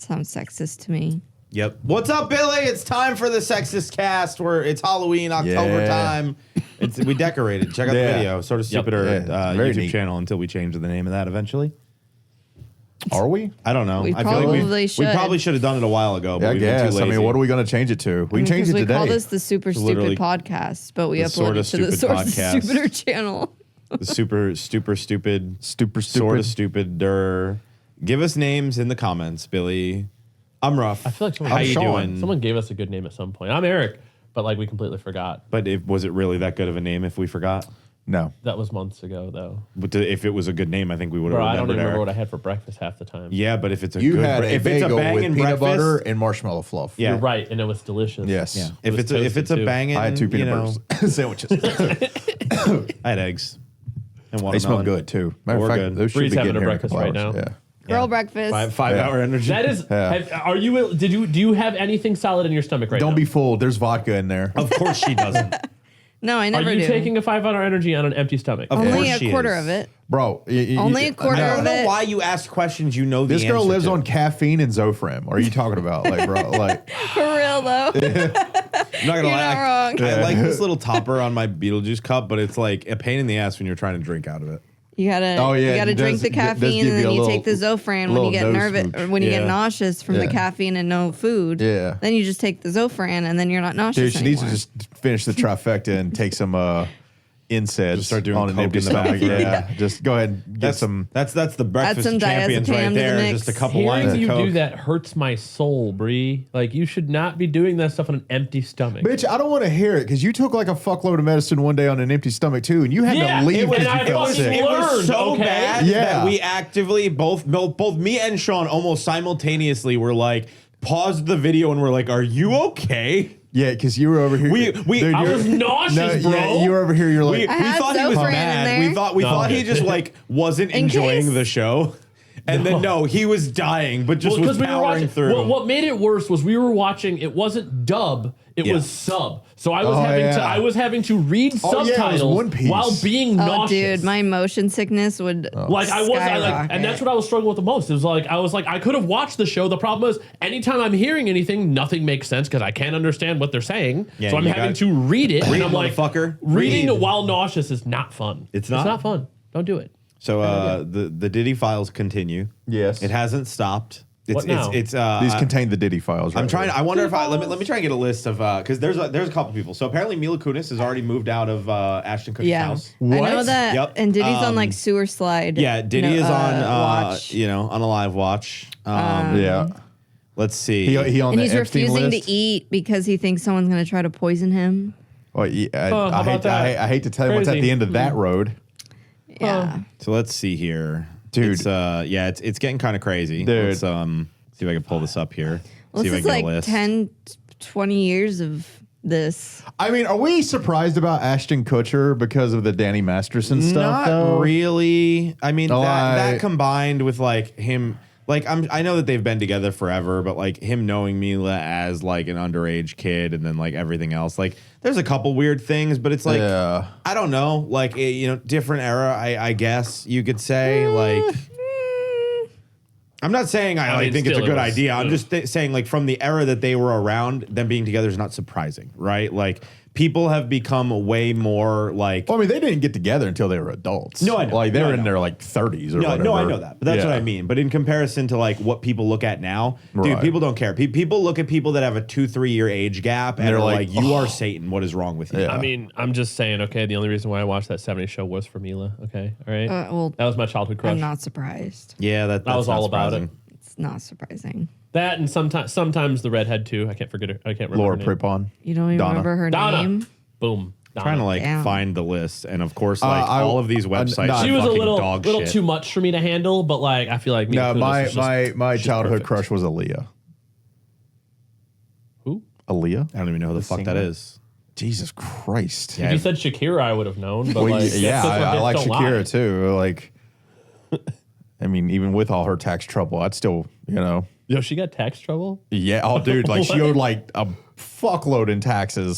Sounds sexist to me. Yep. What's up, Billy? It's time for the Sexist Cast where it's Halloween, October time. We decorated. Check out the video. Sort of stupider YouTube neat. channel until we change the name of that eventually. Are we? I don't know. We I feel like probably should. we probably should have done it a while ago, but Yeah, I we've been too guess. lazy. I mean, what are we going to change it to? We can change it we today. call this the Super literally Stupid Podcast, but we the upload Sorta it to the Stupid Sorta Podcast. Stupider channel. The super stupid. Sort of Stupider. Give us names in the comments, Billy. I'm Rough. I feel like How you doing? someone gave us a good name at some point. I'm Eric, but like we completely forgot. But was it really that good of a name if we forgot? No. That was months ago, though. But if it was a good name, I think we would have Bro, I remembered don't even remember Eric. what I had for breakfast half the time. Yeah, but if it's a You good had a if it's a bagel with banging peanut breakfast, butter and marshmallow fluff. Yeah. You're right, and it was delicious. Yes. Yeah. It If was it's a toasted, too. banging, I had 2 peanut butter sandwiches. I had eggs. And They smell watermelon. good, too. Matter We're of fact, good. those should Bree's be having getting a here in breakfast couple right hours. now. Yeah. Girl breakfast. Five hour energy. That is. Are you? Do you have anything solid in your stomach right now? Don't be fooled. There's vodka in there. Of course she doesn't. No, I never Are you do. taking a 5 hour energy on an empty stomach? Of Only course a she quarter is. of it. Bro. Only a quarter I of don't know it. why you ask questions you know the This girl answer lives to. on caffeine and Zofran. What are you talking about? Like, bro, like, For real though. I'm not gonna You're lie. not wrong. I like this little topper on my Beetlejuice cup, but it's like a pain in the ass when you're trying to drink out of it. You gotta, Oh, yeah, you gotta it drink does- the it does caffeine, give and you then a you little- take the Zofran when little you get nose nervous smooch. or when you get Yeah. nauseous from the Yeah. caffeine and no food. Yeah. Then you just take the Zofran, and then you're not nauseous dude, she needs anymore. to just finish the trifecta and take some NSAIDs Just start doing on an coke empty in the stomach. bathroom. Yeah, just go ahead and get some. That's the breakfast some champions diazepam right to the there. mix. Just a couple lines Hearing of you coke. do that hurts my soul, Bree. Like you should not be doing that stuff on an empty stomach. Bitch, I don't want to hear it because you took like a fuckload of medicine one day on an empty stomach too, and you had Yeah, to leave it was- because and you I felt fucking sick. It was learned, so okay? bad Yeah. that we actively both me and Sean almost simultaneously were like paused the video and were like, "Are you okay?" Yeah, because you were over here. We- Dude, I you're- was nauseous, bro. Yeah, you were over here. You're We like, had thought he was Zofran in mad. there. We thought No, he okay. just like wasn't In enjoying case. the show. And then no, he was dying, but just Well, was 'cause we were powering watching. through. What made it worse was we were watching. It wasn't dub. It Yeah. was sub. So I was Oh, having yeah. I was having to read Oh, yeah, it was subtitles One Piece. while being Oh, nauseous. dude, my motion sickness would Like I was, and that's what I was struggling with the most. It was like I was like I could have watched the show. The problem is, anytime I'm hearing anything, nothing makes sense because I can't understand what they're saying. Yeah, so I'm you having got- to read it, Read, and I'm like, motherfucker. reading Read. while nauseous is not fun. It's not? It's not fun. Don't do it. So the Diddy files continue. yes. It hasn't stopped. It's What now? it's These contain the Diddy files. I'm right trying. here. I wonder if let me try and get a list of because there's a couple people. So apparently Mila Kunis has already moved out of Ashton Kutcher's Yeah, house. I know What? that. Yep. And Diddy's on like sewer slide. Yeah, Diddy is on watch. on a live watch. Yeah. Let's see. He on and the he's Epstein refusing list? to eat because he thinks someone's going to try to poison him. Well, yeah, Oh, how I hate about that? I hate to tell you what's at Crazy. the end of that road. Yeah. So let's see here, Dude. It's getting kind of crazy. Dude. Let's see if I can pull this up here. Well, see if this I is can get like a list. 10, 20 years of this. I mean, are we surprised about Ashton Kutcher because of the Danny Masterson stuff? Not though? really. I mean, Oh, that combined with like him, like I know that they've been together forever, but like him knowing Mila as like an underage kid, and then like everything else, like there's a couple weird things, but it's like Yeah. I don't know, like different era. I guess you could say like. I'm not saying I mean, think it's a still, good it was- idea. I'm ugh. just saying, like, from the era that they were around, them being together is not surprising, right? Like, people have become way more like. Well, I mean, they didn't get together until they were adults. No, I know. Like they No, were I in know. their like 30s or No, whatever. no, I know that, but that's what Yeah. I mean. But in comparison to like what people look at now, dude, Right. people don't care. People look at people that have a 2-3 year age gap, and they're they're like, like, "You are Satan. What is wrong with you?" Yeah. I mean, I'm just saying. Okay, the only reason why I watched that '70s show was for Mila. Okay, all right. Well, That was my childhood crush. I'm not surprised. Yeah, that's was not all about surprising. It's not surprising. That and sometimes the redhead too. I can't forget her. I can't remember. Laura her name. Prepon. You don't even Donna. remember her Donna. name? Boom. Donna. Trying to like Damn. find the list, and of course, like I- all of these websites. no, are She was a fucking little dog little shit. too much for me to handle, but like I feel like Mila No, Kunis my was just- my she's childhood perfect. crush was Aaliyah. Who? Aaliyah? I don't even know who the fuck that singer? is. Jesus Christ. If you said Shakira, I would have known. But Well, like, yeah, that's what I hits like don't Shakira lie. too. Like, I mean, even with all her tax trouble, I'd still, Yo, she got tax trouble. yeah. Oh, dude, like she What? owed like a fuckload in taxes.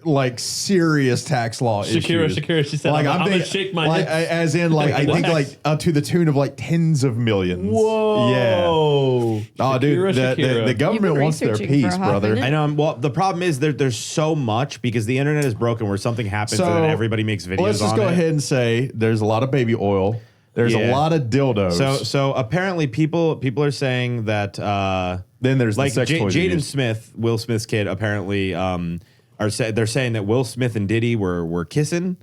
like serious tax law issues. Shakira, she said, I'm gonna shake my hips. as in like I think like to the tune of like tens of millions. Whoa. Yeah. Oh, dude, the government been wants their researching for a peace, hot brother. minute. I know. Well, the problem is there's so much because the internet is broken where something happens and then everybody makes videos. Let's just on go it. ahead and say there's a lot of baby oil. There's a lot of dildos. So apparently people are saying that then there's like the sex toys Jaden used. Smith, Will Smith's kid, apparently they're saying that Will Smith and Diddy were kissing.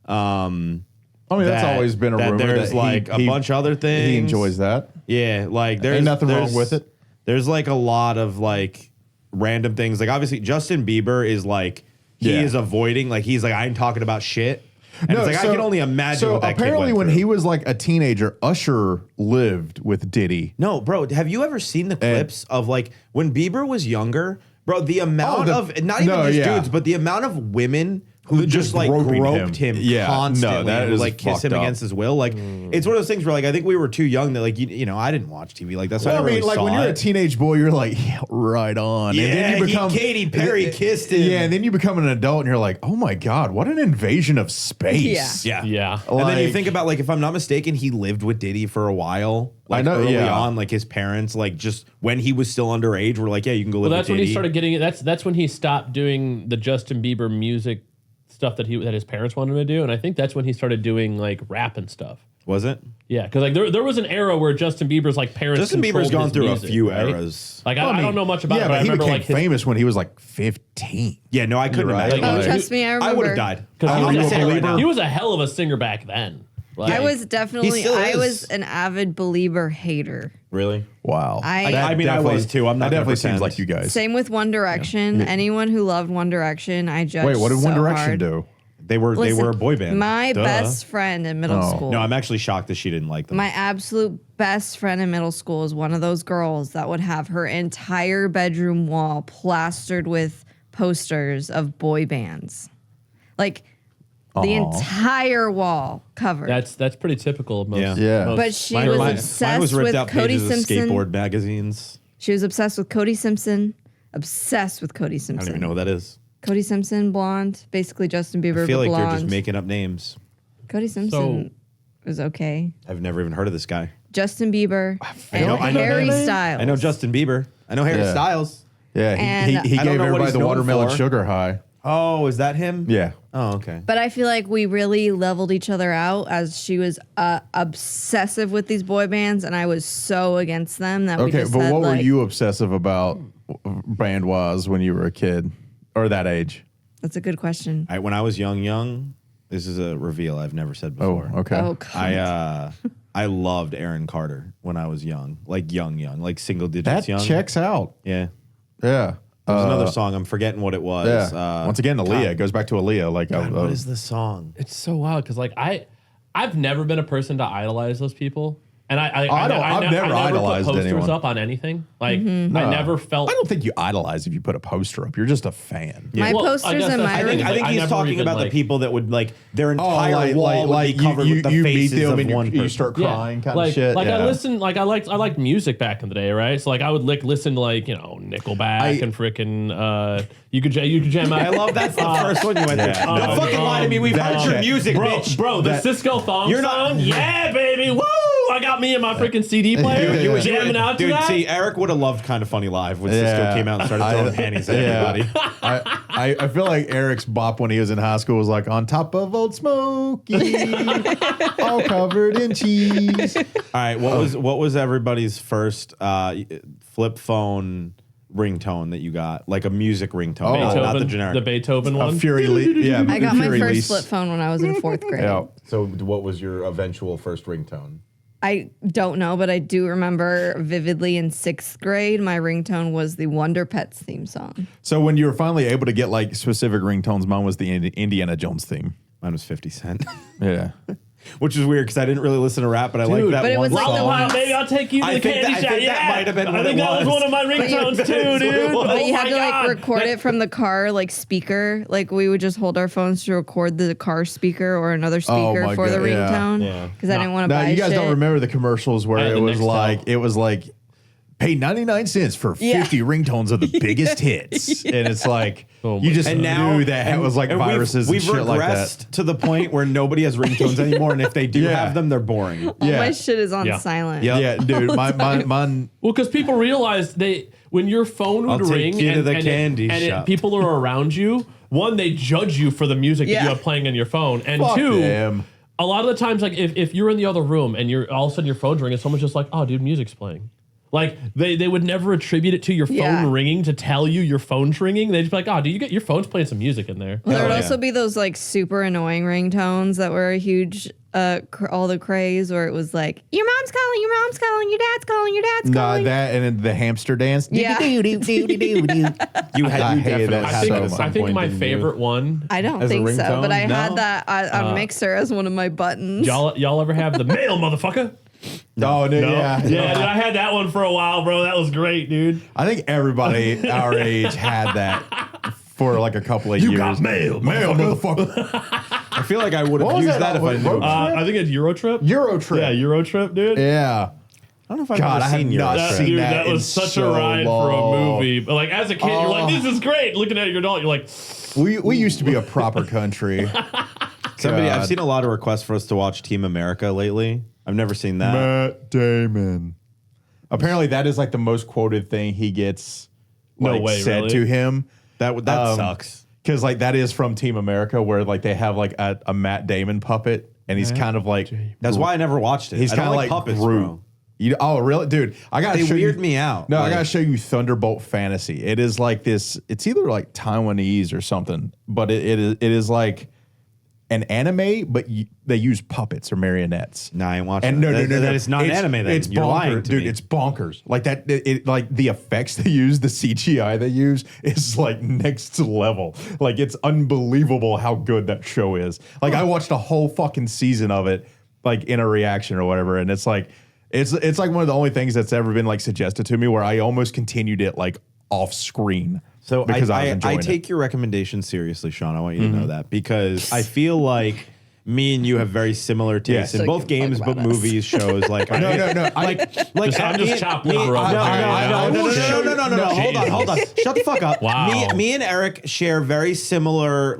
I mean, that's always been a rumor. There's that like a bunch of other things. He enjoys that. Yeah, like there's nothing wrong with it. There's like a lot of like random things. Like obviously Justin Bieber is like he is avoiding. Like he's like I ain't talking about shit. And it's like I can only imagine. So what that kid apparently, went when through. he was like a teenager, Usher lived with Diddy. No, bro, have you ever seen the clips of like when Bieber was younger? Bro, the amount of not even just dudes, but the amount of women who just like groped him constantly that and is would, like kiss him fucked up. against his will. Like it's one of those things where like I think we were too young that like you know I didn't watch TV like that. So Well, I I never mean, really like saw when you're it. a teenage boy, you're like, yeah, right on. Yeah, and then you become Katy Perry kissed him. Yeah, and then you become an adult, and you're like, oh my god, what an invasion of space. Yeah. Yeah. And then you Like- think about like if I'm not mistaken, he lived with Diddy for a while. Like know, early yeah. on, like his parents, like just when he was still underage, were like, yeah, you can go live Well, with that's when Diddy. he started getting it. That's when he stopped doing the Justin Bieber music stuff that his parents wanted him to do, and I think that's when he started doing like rap and stuff. Was it? Yeah, because like there was an era where Justin Bieber's like parents. Justin Bieber's controlled gone his through music, a few right? eras. Like I don't know much about yeah, it, but I he remember became like his, famous when he was like 15. Yeah, no, I couldn't You're right. imagine. Like, Oh, he- trust me, I remember. I would have died. because I'm gonna say it right now. he was a hell of a singer back then. Like, I was definitely, still I is. was an avid Belieber hater. Really? Wow. I mean, I was too. I'm not That gonna definitely seems pretend. like you guys. Same with One Direction. Anyone who loved One Direction, I judged. Wait, what did so One Direction hard. do? They were a boy band. My Duh. best friend in middle school. No, I'm actually shocked that she didn't like them. My absolute best friend in middle school is one of those girls that would have her entire bedroom wall plastered with posters of boy bands. Like the entire wall covered. that's pretty typical of most. Yeah. Yeah. most- But she Mine- was mine- mine obsessed was ripped with out Cody pages of Simpson. skateboard magazines. She was obsessed with Cody Simpson. Obsessed with Cody I Simpson. don't even know what that is. Cody Simpson, blonde, basically Justin Bieber, I feel but like blonde. you're just making up names. Cody Simpson was okay. I've never even heard of this guy. Justin Bieber and know- I know Harry that name. Styles. I know Justin Bieber. I know Harry Yeah. Styles. Yeah, And- he I don't gave know what everybody he's the known watermelon for. sugar high. Oh, is that him? Yeah. Oh, okay. But I feel like we really leveled each other out as she was obsessive with these boy bands, and I was so against them that we Okay, just but had what were like, you obsessive about band wise when you were a kid or that age? That's a good question. When I was young, this is a reveal I've never said Oh, before. okay. Oh, God. I loved Aaron Carter when I was young, like young, like single digits That young. checks out. Yeah. Yeah. There's another song. I'm forgetting what it was. Yeah. Once again, Aaliyah. It goes back to Aaliyah. Like, God, what is the song? It's so wild because like I've never been a person to idolize those people, and I've never idolized put posters anyone. up on anything. Like Mm-hmm. I never felt. I don't think you idolize if you put a poster up. You're just a fan. My Well, I posters guess in that's- my I think, room. I think I he's never talking even, about the like- people that would like their entire wall would be covered with the you faces meet them of and one person. you start crying kind like, of shit. Like yeah. I listened, like I liked music back in the day, right? So like I would listen to like Nickelback and freaking you could jam out. I love that's the first one you went through. Don't fucking lie to me. We've heard your music, bitch. Bro, the That- Cisco thong You're not- song, yeah, baby, woo! I got me and my freaking CD player, You would- jamming out to Dude, that. see, Eric would have loved Kind of Funny Live when Cisco Yeah. came out and started throwing panties at everybody. I feel like Eric's bop when he was in high school was like on top of Old Smoky, all covered in cheese. All right, what was everybody's first flip phone ringtone that you got? Like a music ringtone, not the generic. the Beethoven A one. Fury Lee. Yeah, I got my Fury first Lease. flip phone when I was in 4th grade. Yeah. So what was your eventual first ringtone? I don't know, but I do remember vividly in 6th grade, my ringtone was the Wonder Pets theme song. So when you were finally able to get like specific ringtones, mine was the Indiana Jones theme. Mine was 50 Cent. Yeah. Which is weird because I didn't really listen to rap, but I like that but it one was like song. the Wow, one- maybe I'll take you to I the think candy that- I shop. think that Yeah, might have been I what think it that was was. one of my ringtones That too, is what it dude. was. But you Oh had my to like God. record it from the car like speaker. Like we would just hold our phones to record the car speaker or another speaker my for the God, yeah. ringtone. Yeah. Because I didn't want to Now buy you guys shit. don't remember the commercials I where had it the was Nextel. like pay 99 cents for 50 ringtones of the biggest hits. And it's like, you just knew that it was like viruses and shit like that. We've regressed to the point where nobody has ringtones anymore. And if they do have them, they're boring. All my shit is on silent. Yeah, dude. Mine. Well, because people realize when your phone would ring people are around you, one, they judge you for the music that you have playing on your phone. And two, a lot of the times, like if you're in the other room and you're all of a sudden your phone's ringing, someone's just like, oh, dude, music's playing. Like they would never attribute it to your phone ringing to tell you your phone's ringing. They'd just be like, oh, dude, your phone's playing some music in there. Well, there would also be those like super annoying ringtones that were a huge all the craze where it was like, your mom's calling, your dad's calling, your dad's calling. No, that and then the hamster dance. Yeah. You hated that. I think my favorite one. I don't think so, but I had that on Mixer as one of my buttons. Y'all ever have the mail, motherfucker? No, dude, yeah. Dude, I had that one for a while, bro. That was great, dude. I think everybody our age had that for like a couple of years. You got mail, motherfucker. I feel like I would have used that if I knew. I think it's Eurotrip. Eurotrip. Yeah, Eurotrip, dude. Yeah. I don't know if I've ever seen Eurotrip. That was such a ride for a movie. But like as a kid, you're like, this is great. Looking at your adult, you're like, we used to be a proper country. I've seen a lot of requests for us to watch Team America lately. I've never seen that. Matt Damon. Apparently, that is like the most quoted thing he gets said to him. That sucks. Because like that is from Team America, where like they have like a Matt Damon puppet, and he's kind of like. That's why I never watched it. He's kind of like puppets, Groot. Oh really, dude? They weird me out. No, I gotta show you Thunderbolt Fantasy. It is like this. It's either like Taiwanese or something, but it is like an anime, but they use puppets or marionettes. No, I ain't watching. And no, it's not an anime. Then it's you're bonkers, lying to dude. me. It's bonkers. Like that. It like the effects they use, the CGI they use is like next level. Like it's unbelievable how good that show is. Like I watched a whole fucking season of it, like in a reaction or whatever, and it's like it's like one of the only things that's ever been like suggested to me where I almost continued it like off screen. So because I take your recommendation seriously, Sean. I want you to know that because I feel like me and you have very similar tastes in both games, but movies, shows. Like no. I'm just chopping over. No. Hold on. Shut the fuck up. Wow. Me and Eric share very similar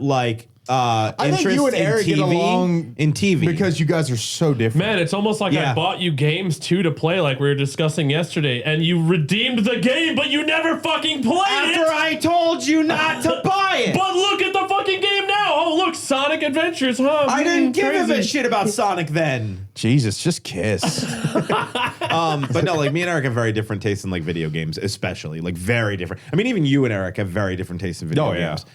I think you and Eric get along in TV because you guys are so different. Man, it's almost like I bought you games too to play, like we were discussing yesterday, and you redeemed the game, but you never fucking played after I told you not to buy it. But look at the fucking game now. Oh, look, Sonic Adventures, huh? I didn't give him a shit about Sonic then. Jesus, just kiss. But no, like me and Eric have very different tastes in like video games, especially like very different. I mean, even you and Eric have very different tastes in video games.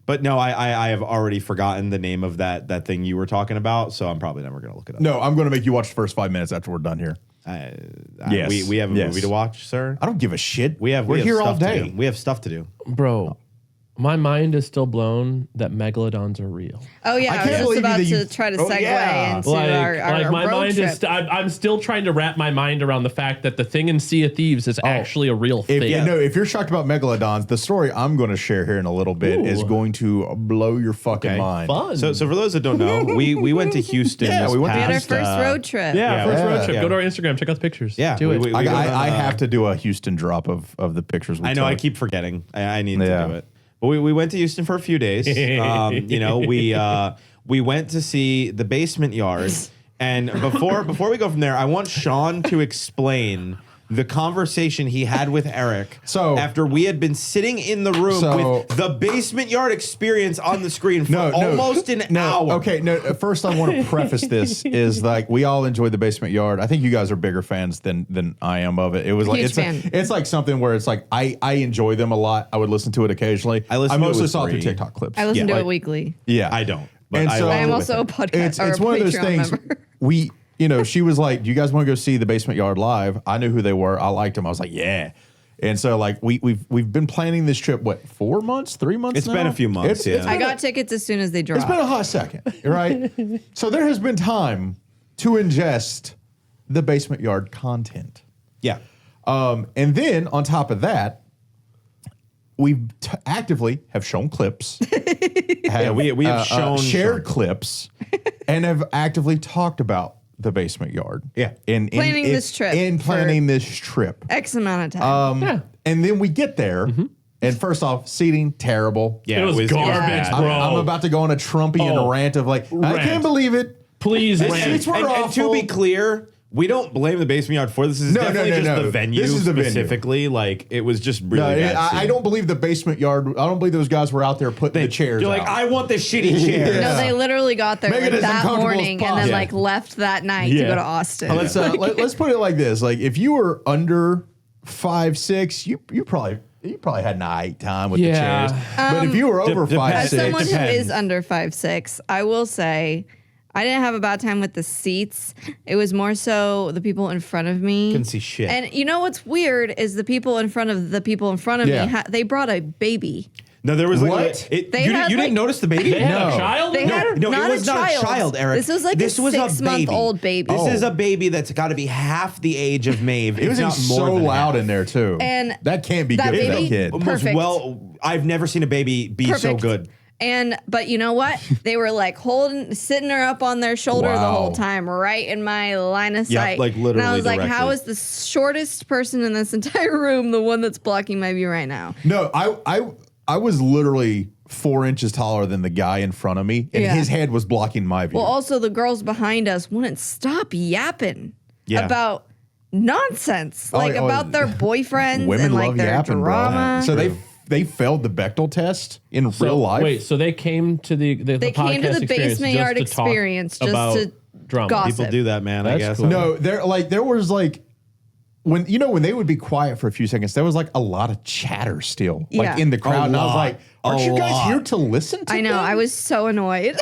But no, I have already forgotten the name of that thing you were talking about, so I'm probably never gonna look it up. No, I'm gonna make you watch the first 5 minutes after we're done here. Yes. We have a movie to watch, sir. I don't give a shit. We're here all day. We have stuff to do. Bro, my mind is still blown that megalodons are real. Oh yeah, I was just about to try to segue into our my road mind trip. is. I'm still trying to wrap my mind around the fact that the thing in Sea of Thieves is actually a real thing. If you're shocked about megalodons, the story I'm going to share here in a little bit is going to blow your fucking mind. Fun. So for those that don't know, we went to Houston. we had our first road trip. First road trip. Go to our Instagram. Check out the pictures. Yeah, do it. I have to do a Houston drop of the pictures. I know. I keep forgetting. I need to do it. But we went to Houston for a few days. We went to see the Basement Yard, and before we go from there, I want Sean to explain the conversation he had with Eric. So after we had been sitting in the room with the Basement Yard experience on the screen for almost an hour. Okay, first I want to preface this is like we all enjoyed the Basement Yard. I think you guys are bigger fans than I am of it. It was like it's like something where it's like I enjoy them a lot. I would listen to it occasionally. I mostly saw it through TikTok clips. I listen to it weekly. Yeah, I don't. But I am also a podcast. It's one of those things. member. She was like, "Do you guys want to go see the Basement Yard live?" I knew who they were. I liked them. I was like, "Yeah." And so like we've been planning this trip 4 months, 3 months. It's been a few months. I got tickets as soon as they dropped. It's been a hot second, right? So there has been time to ingest the Basement Yard content. Yeah. And then on top of that, we actively have shown clips. We have shown shared clips, and have actively talked about the basement yard. Yeah. Planning this trip And planning this trip. X amount of time. And then we get there. And first off, seating, terrible. Yeah, it was garbage, bad. bro. I'm about to go on a Trumpian rant of like, I can't believe it. Please, Seats were and to be clear, we don't blame the basement yard for this. This is definitely just the venue. This is the specifically. Like it was just really bad. I don't believe the basement yard. I don't believe those guys were out there putting the chairs. You're like, out. I want the shitty chair. No, they literally got there Make it like as that uncomfortable as morning and then possible. like left that night to go to Austin. Let's put it like this: like if you were under 5'6", you probably had an aight time with the chairs. But if you were over 5'6", As someone who depends. is under 5'6", I will say I didn't have a bad time with the seats. It was more so the people in front of me. Couldn't see shit. And you know what's weird is the people in front of the people in front of me, they brought a baby. No, there was like What? you had, didn't like- notice the baby? They had No. a child? They had No, not it was a not child. a child, Eric. This was like a 6-month-old baby. This is a baby that's got to be half the age of Maeve. it was not so more than loud half. in there too. And that can't be that good for that baby- kid. Perfect. Well, I've never seen a baby be so Perfect. good. But you know what? They were like sitting her up on their shoulder the whole time, right in my line of sight. like, literally And I was like, directly. how is the shortest person in this entire room the one that's blocking my view right now? No, I was literally 4 inches taller than the guy in front of me, and Yeah. his head was blocking my view. Well, also the girls behind us wouldn't stop yapping Yeah. about nonsense, Oh, like oh, about their boyfriends Women and like love their yapping, drama. bro. So they failed the Bechdel test in real life. Wait, so they came to the They came to podcast the experience basement just yard to talk experience just about to drama. gossip. People do that, man. I That's guess. cool. No, there was like when they would be quiet for a few seconds, there was like a lot of chatter still, Yeah. like in the crowd, and I was lot. like, "Aren't A you guys lot. here to listen to?" I know. them? I was so annoyed.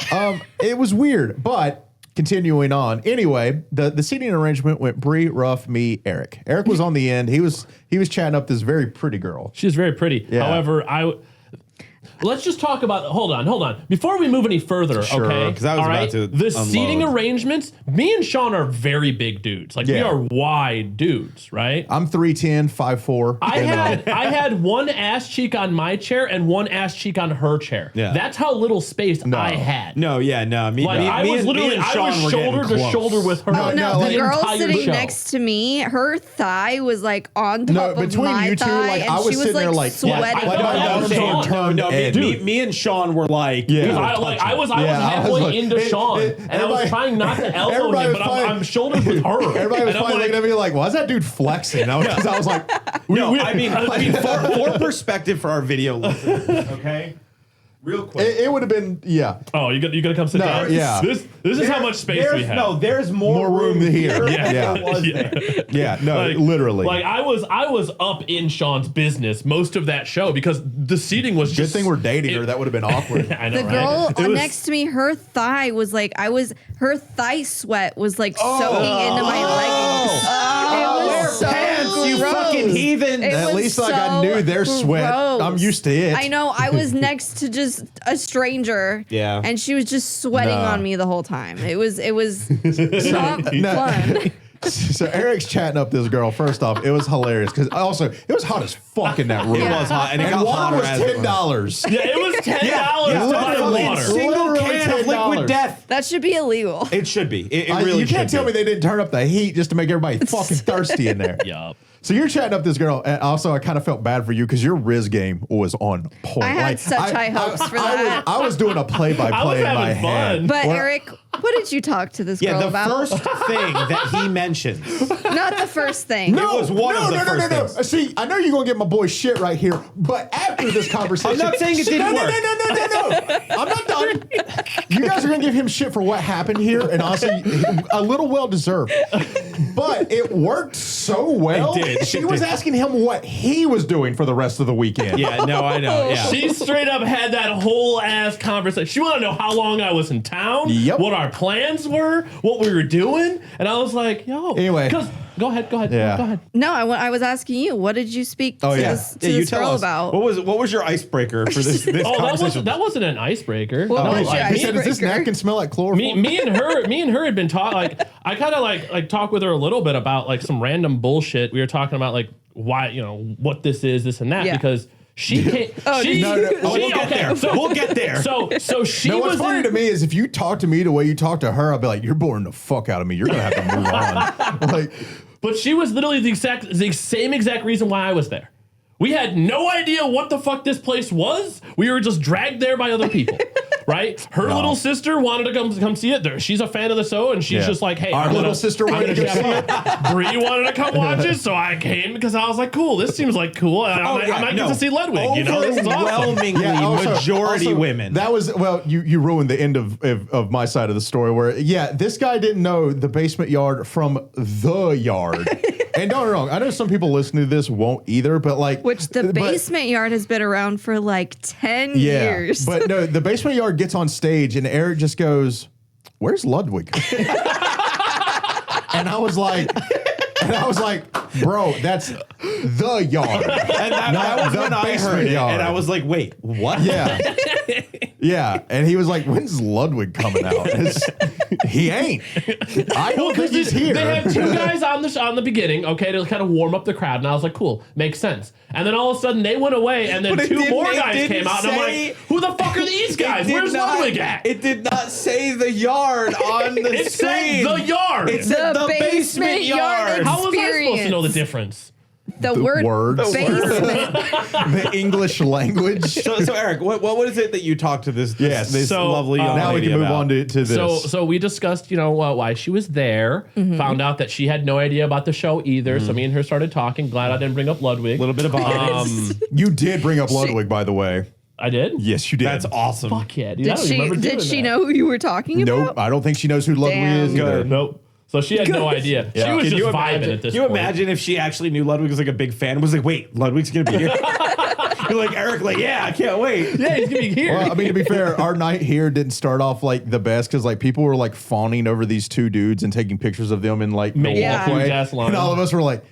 It was weird, but continuing on. Anyway, the seating arrangement went Bree, Ruff, me, Eric. Eric was on the end. He was chatting up this very pretty girl. She's very pretty. Yeah. However, let's just talk about. Hold on. Before we move any further, Sure, okay? 'cause I was All about right? to The unload. seating arrangements. Me and Sean are very big dudes. Like we Yeah. are wide dudes, right? I'm 3'10", 5'4". I had one ass cheek on my chair and one ass cheek on her chair. Yeah. That's how little space I had. No, yeah, no. Like I was literally, I was shoulder to shoulder with her. Oh no, like the girl entire sitting show. next to me, her thigh was like on top No, of between my you two, thigh, like, and I was she was sitting like there, like, sweating. I like felt my bad daughter for was Sean. on turn No, edge. me and Sean were like, Yeah. Because I was halfway was like- into Sean, and I was trying not to elbow everybody him, was but fine. I'm shouldered with her. Everybody was And I'm probably looking at me like, "Why is that dude flexing?" Because I was like, No, I mean, for perspective for our video listeners, okay? Real quick. it would have been, yeah. Oh, you gotta come sit No, down. yeah. This is how much space we have. No, there's more room room here. than Yeah. there was there. Yeah, no, literally. Like I was up in Sean's business most of that show because the seating was Good just. thing we're dating her. That would have been awkward. I know, The right? girl It was- next to me, her thigh was like her thigh sweat was like soaking into my leggings. It was so Pants, you gross. fucking heathen. It At was least like I so knew their sweat. gross. I'm used to it. I know. I was next to just a stranger. Yeah. And she was just sweating Nah. on me the whole time. It was not No. fun. So Eric's chatting up this girl. First off, it was hilarious because also it was hot as fuck in that room. It was hot, and it got water hotter was as it went. $10. Yeah, it was $10 Yeah, to buy fucking water. single Literally can of $10. liquid death. That should be illegal. It should be. It really You can't should tell be. me they didn't turn up the heat just to make everybody fucking thirsty in there. Yup. So you're chatting up this girl, and also I kind of felt bad for you because your Riz game was on point. I had such high hopes for that. I was doing a I was play-by-play in my having head. fun. But Well, Eric, what did you talk to this Yeah, girl the about? first thing that he mentions. Not the first thing. No, was one no, of the no, first no, no, things. no. See, I know you're gonna get my boy shit right here, but after this conversation, I'm not saying it didn't no, work. No. I'm not done. You guys are gonna give him shit for what happened here, and honestly, a little well deserved. But it worked so well. It did. She It was did. asking him what he was doing for the rest of the weekend. Yeah, no, I know. Yeah. She straight up had that whole ass conversation. She wanted to know how long I was in town, Yep. what our plans were, what we were doing, and I was like, "Yo." Anyway. because go ahead, Yeah. go ahead. No, I was asking you. What did you speak to yeah. this, to Yeah, you this tell girl us. about? What was your icebreaker for this Oh, conversation? that wasn't an icebreaker. What No, was like, your He me- said, "Does this icebreaker? napkin smell like chloroform?" me and her had been talking. Like I kind of like talked with her a little bit about like some random bullshit. We were talking about like why what this is, this and that, Yeah. because She came. We'll get there. We'll get there. So she No, what's was funny to me is if you talk to me the way you talk to her, I'll be like, you're boring the fuck out of me. You're gonna have to move on. Like, but she was literally the same exact reason why I was there. We had no idea what the fuck this place was. We were just dragged there by other people, right? Her little sister wanted to come see it. She's a fan of the show, and she's just like, hey, our little sister wanted to go see it. Bree wanted to come watch it, so I came because I was like, cool, this seems like cool. I might get to see Ludwig. You know, this is awesome. Overwhelmingly majority women. That was, well, you ruined the end of my side of the story where, this guy didn't know the basement yard from the yard. And don't get me wrong, I know some people listening to this won't either, but like... Which the basement yard has been around for like 10 years. But no, the basement yard gets on stage and Eric just goes, where's Ludwig? And I was like, bro, that's the yard. And that was when I heard it. Yard. And I was like, wait, what? Yeah. Yeah. And he was like, when's Ludwig coming out? He ain't. I don't think he's here. They had two guys on the beginning, okay, to kind of warm up the crowd. And I was like, cool, makes sense. And then all of a sudden they went away and then two more guys came out. And I'm like, who the fuck are these guys? Where's Ludwig at? It did not say the yard on the It screen. said the yard. It said the basement yard. How was I supposed to know the difference? The word words. basement. The English language. So Eric, what is it that you talked to this So, lovely young now we lady can move about? on to this. So we discussed, why she was there. Found out that she had no idea about the show either. So me and her started talking. Glad I didn't bring up Ludwig. A little bit of You did bring up Ludwig, by the way. I did? Yes, you did. That's awesome. Fuck yeah, dude. I don't remember doing Did she that. know who you were talking about? Nope, I don't think she knows who Ludwig Damn. is either. Nope. So she had no idea. Yeah. She was Can just you vibing imagine, at this Can you point. imagine if she actually knew Ludwig was like a big fan? Was like, wait, Ludwig's gonna be here. You're like Eric, like, yeah, I can't wait. Yeah, he's gonna be here. Well, I mean, to be fair, our night here didn't start off like the best because like people were like fawning over these two dudes and taking pictures of them in like the Yeah. walkway, Huge-ass line. and all of us were like,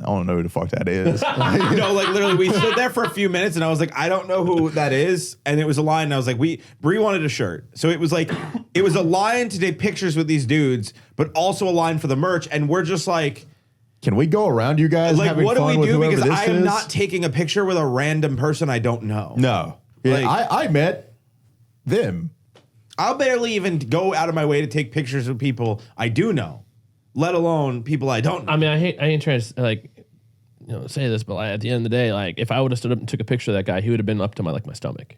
I don't know who the fuck that is. No, like literally, we stood there for a few minutes, and I was like, I don't know who that is. And it was a line, and I was like, Bree wanted a shirt, so it was like, it was a line to take pictures with these dudes, but also a line for the merch, and we're just like, Can we go around you guys? like, having what do fun we with do? whoever Because this I am is? not taking a picture with a random person I don't know. No, yeah, Like- I met them. I'll barely even go out of my way to take pictures with people I do know, let alone people I don't know. I mean, I ain't trying to say this, but at the end of the day, like if I would have stood up and took a picture of that guy, he would have been up to my stomach.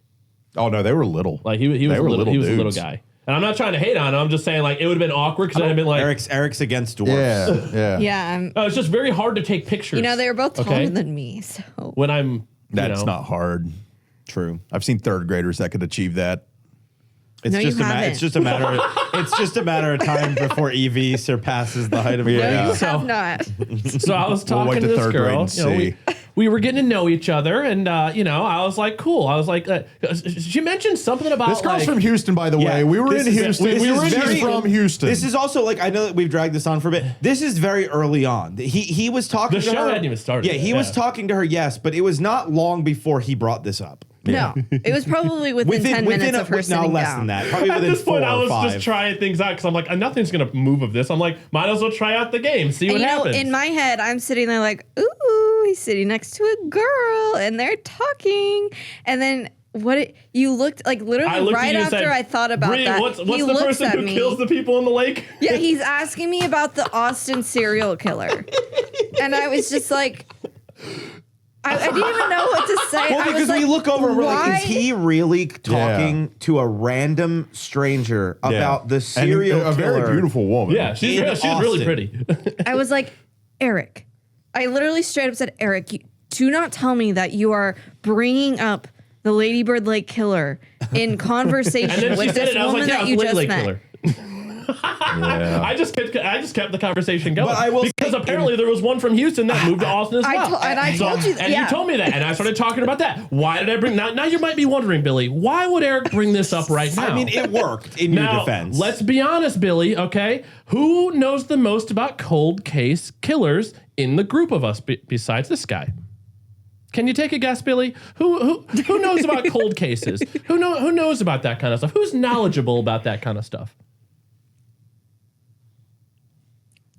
Oh no, they were little. Like he was They a were little, he was a little dudes. guy. And I'm not trying to hate on him. I'm just saying like it would have been awkward because I'd have been like, Eric's against dwarfs. Yeah. Yeah. it's just very hard to take pictures. They were both taller okay? than me. So When I'm, That's not hard. True. I've seen third graders that could achieve that. No, you haven't. It's just a matter of time bbefore EV surpasses the height of Yeah. no, you So- have not. So I was We'll wait talking to to this third grade girl. and see. We were getting to know each other, and I was like, cool. I was like, she mentioned something about This girl's like, from Houston, by the way. We were in Houston. She's from Houston. This is also like, I know that we've dragged this on for a bit. This is very early on. He was talking The to her. show hadn't even started Yeah, yet, he was yeah. talking to her, yes, but it was not long before he brought this up. No, it was probably within 10 minutes of her sitting less down. than that. Probably At within this point, 4 I or was 5. just trying things out because I'm like, nothing's gonna move of this. I'm like, might as well try out the game, see And what happens. in my head, I'm sitting there like, ooh, he's sitting next to a girl and they're talking. And then you looked like I literally looked at right you and after said, I thought about "Bree, that. What's he the looks person at who me. kills the people in the lake? Yeah, he's asking me about the Austin serial killer. And I was just like, I didn't even know what to say. Well, I was because like, we look over and we're like, why? is he really talking to a random stranger about the And serial a killer? very beautiful woman. Yeah, she's really Austin. pretty. I was like, Eric. I literally straight up said, Eric, do not tell me that you are bringing up the Lady Bird Lake Killer in And conversation then she with said this it, and I was woman like, yeah, that it's you Lake just Lake met. Killer. Yeah. I just kept the conversation going. But I will because say- apparently there was one from Houston that moved to Austin as well. I told you that. And Yeah. you told me that, and I started talking about that. Why did I bring now you might be wondering, Billy, why would Eric bring this up right now? I mean, it worked in your now, defense. let's be honest, Billy, okay? Who knows the most about cold case killers in the group of us besides this guy? Can you take a guess, Billy? Who knows about cold cases? Who knows about that kind of stuff? Who's knowledgeable about that kind of stuff?